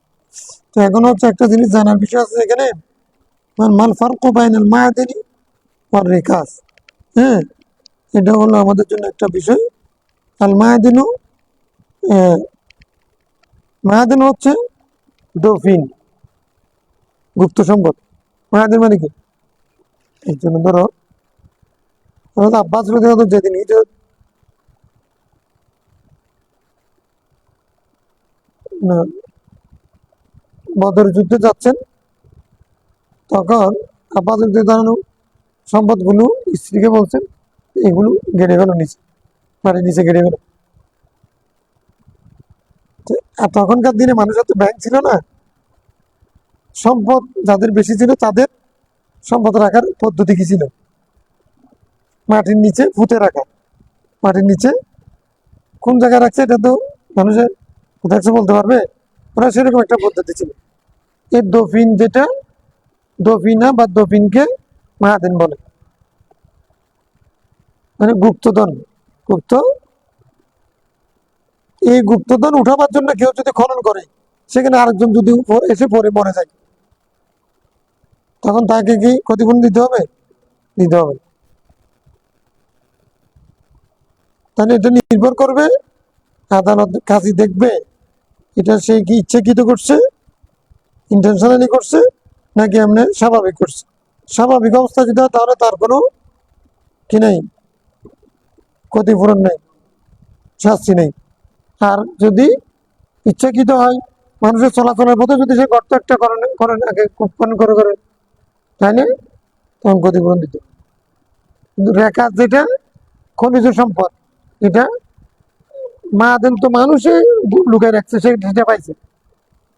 তো এখন হচ্ছে একটা জিনিস জানার বিষয় আছে এখানে, মাল ফারকু বাইনাল মাআদিনি ওয়ার রিকাজ। হ্যাঁ, এটা হলো আমাদের জন্য একটা বিষয়। আল মাআদিনু, মায়াদিন হচ্ছে ডোফিন, গুপ্ত সম্পদ। মায়াদিন মানে কি? এই জন্য ধরো আব্বাস রাদিয়াল্লাহু আনহু যেদিন না, বদর যুদ্ধে যাচ্ছেন, তখন আব্বাস রাদিয়াল্লাহু আনহু সম্পদগুলো স্ত্রীকে বলছেন এগুলো গেড়ে ফেলো নিচে, বাড়ির নিচে গেড়ে ফেলো। আর তখনকার দিনে মানুষের তো ব্যাংক ছিল না, সম্পদ যাদের বেশি ছিল তাদের সম্পদ রাখার পদ্ধতি কি ছিল? মাটির নিচে পুঁতে রাখা। মাটির নিচে কোন জায়গায় রাখছে এটা তো মানুষের দেখছে বলতে পারবে, ওরা সেরকম একটা পদ্ধতি ছিল। এই দফিন যেটা, দফিনা বা দফিনকে মাহাদিন বলে, মানে গুপ্তধন। গুপ্ত, এই গুপ্তধন উঠাবার জন্য কেউ যদি খনন করে, সেখানে আরেকজন যদি এসে পরে মরে যায়, তখন তাকে কি ক্ষতিপূরণ দিতে হবে? দিতে হবে। তাহলে এটা নির্ভর করবে আদালত কাজী দেখবে এটা সে কি ইচ্ছাকৃত করছে, ইন্টেনশনালি করছে, নাকি এমনি স্বাভাবিক করছে। স্বাভাবিক অবস্থা যদি হয় তাহলে তার কোনো কি নেই, ক্ষতিপূরণ নেই, শাস্তি নেই। আর যদি ইচ্ছাকৃত হয়, মানুষের চলাচলের পথে যদি সে গর্ত একটা করেন আগে খনন করে তাহলে তখন ক্ষতিপূরণ দিতে হবে। কিন্তু রেখা যেটা খনিজ সম্পদ, এটা মাদেন তো মানুষে লুকায় রাখছে, সেটা পাইছে।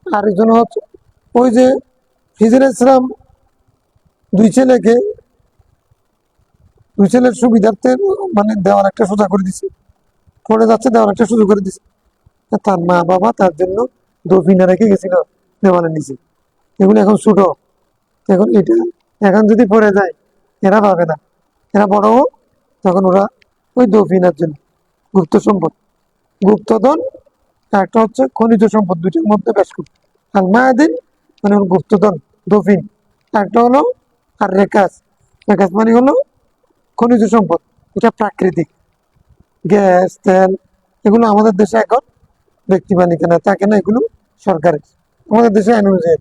আরেকজন হচ্ছে ওই যে হিজর ইসলাম দুই ছেলেকে, দুই ছেলের সুবিধার্থে মানে দেওয়ার একটা সোজা করে দিছে, পড়ে যাচ্ছে দেওয়ার একটা সুযোগ করে দিছে। তার মা বাবা তার জন্য দফিনা রেখে গেছিল দেওয়ালের নিচে। এগুলো এখন ছোট, এখন এটা এখন যদি পড়ে যায় এরা পাবে না, এরা বড় হোক, তখন ওরা ওই দফিনার জন্য গুপ্ত সম্পদ, গুপ্তধন, একটা হচ্ছে খনিজ সম্পদ, দুইটার মধ্যে বেশ খুব আল মায়াদিন মানে হলো গুপ্তধন, দফিন। একটা হলো আর রেকাজ, রেকাজ মানে হলো খনিজ সম্পদ, এটা প্রাকৃতিক। গ্যাস তেল এগুলো আমাদের দেশে এখন ব্যক্তি মালিকানা না, থাকে না, এগুলো সরকারের। আমাদের দেশে আইন অনুযায়ী,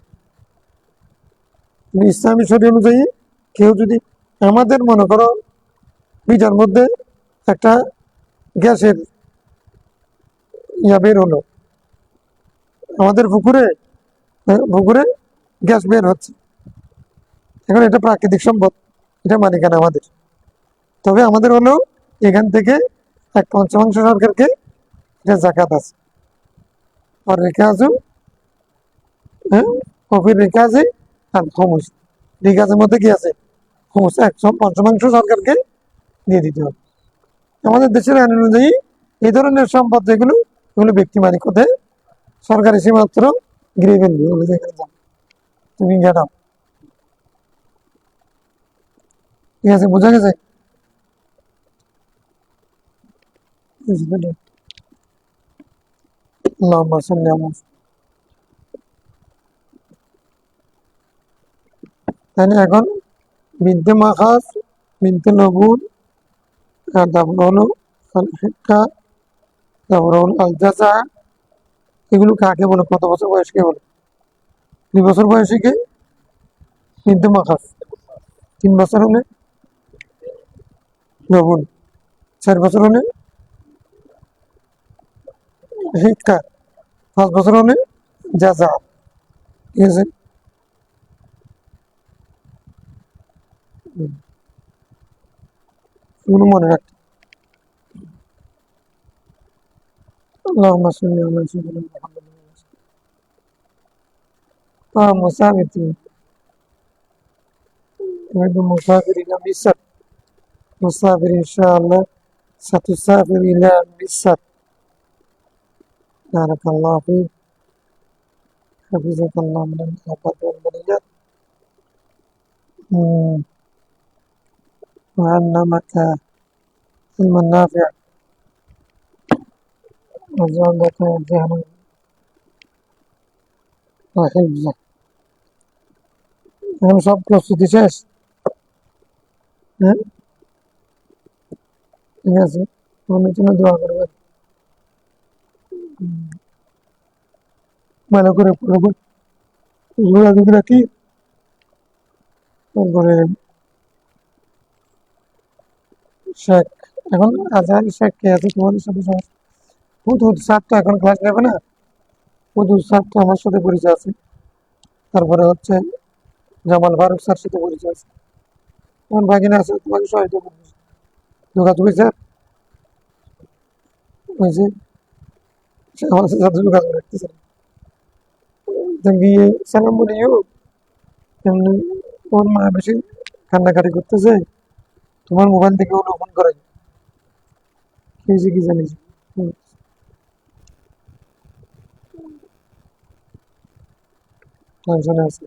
ইসলামী শরী অনুযায়ী কেউ যদি আমাদের মনে করো বিটার মধ্যে একটা গ্যাসের বের হলো, আমাদের পুকুরে পুকুরে গ্যাস বের হচ্ছে, এখন এটা প্রাকৃতিক সম্পদ, এটা মালিকানা আমাদের। তবে আমাদের হলো এখান থেকে এক পঞ্চমাংশ সরকারকে এটা জাকাত আছে, আর রেখে আছে, হ্যাঁ, কফির রেখে আছে, আর খমুস রিকাজের মধ্যে কি আছে, খমুস এক পঞ্চমাংশ সরকারকে দিয়ে দিতে হবে। আমাদের দেশের আইন অনুযায়ী এই ধরনের সম্পদ যেগুলো, এগুলো ব্যক্তি মালিক হতে সরকারি সীমাত্র গৃহে ফেলবে, বলে যেখানে যাও তুমি গেটাও। ঠিক আছে, বোঝা গেছে? আল্লাহুম্মা সাল্লি আলা। তাহলে এখন বিনতে মাখাস, বিনতে লবুন, আর তারপর হলো আল হিক্কা, তারপর হলো আল জাযা, এগুলো কাকে বলে, কত বছর বয়সকে বলে? 2 বছর বয়সীকে বিনতে মাখাস, 3 বছর হলে লবুন, 4 বছর হলে শিক্ষা, 5 বছর হলে যা যা। ঠিক আছে, এগুলো মনে রাখতে। আল্লাহুম্মা সাল্লি আলা সাইয়্যিদিনা মুহাম্মাদ। مسافر، نريد مسافر إلى مصر، مسافر إن شاء الله ستسافر إلى مصر. بارك الله فيك، حفظك الله من الآفات والبليات، وعلمك علما نافعا، وزادك ذهنا আলহামদুলিল্লাহ। এখন সব প্রস্তুতি শেষ। হ্যাঁ, ঠিক আছে, আমার জন্য দোয়া করবেন। ভালো করে পড়বেন, যোগাযোগ রাখি। তারপরে শেখ, এখন আজহার শেখ কে আছে তোমাদের সাথে? হুদ স্যার তো এখন ক্লাস নেবে না। হুদ স্যার তো আমার সাথে পরিচয় আছে। তারপরে হচ্ছে জামাল ফারুক স্যার সাথে পরিচয় আছে। আমার ভাগিনা আছে, তোমাকে সহায়তা করবে। যোগাযোগ হয়েছে? হয়েছে। সে আমার সাথে যোগাযোগ রাখতেছে না। গিয়ে সালাম বলিও, এমনি ওর মা বেশি কান্নাকাটি করতেছে, তোমার মোবাইল থেকে ওগুলো ফোন করে, কি হয়েছে কি জানিস। টেনশনে আছে।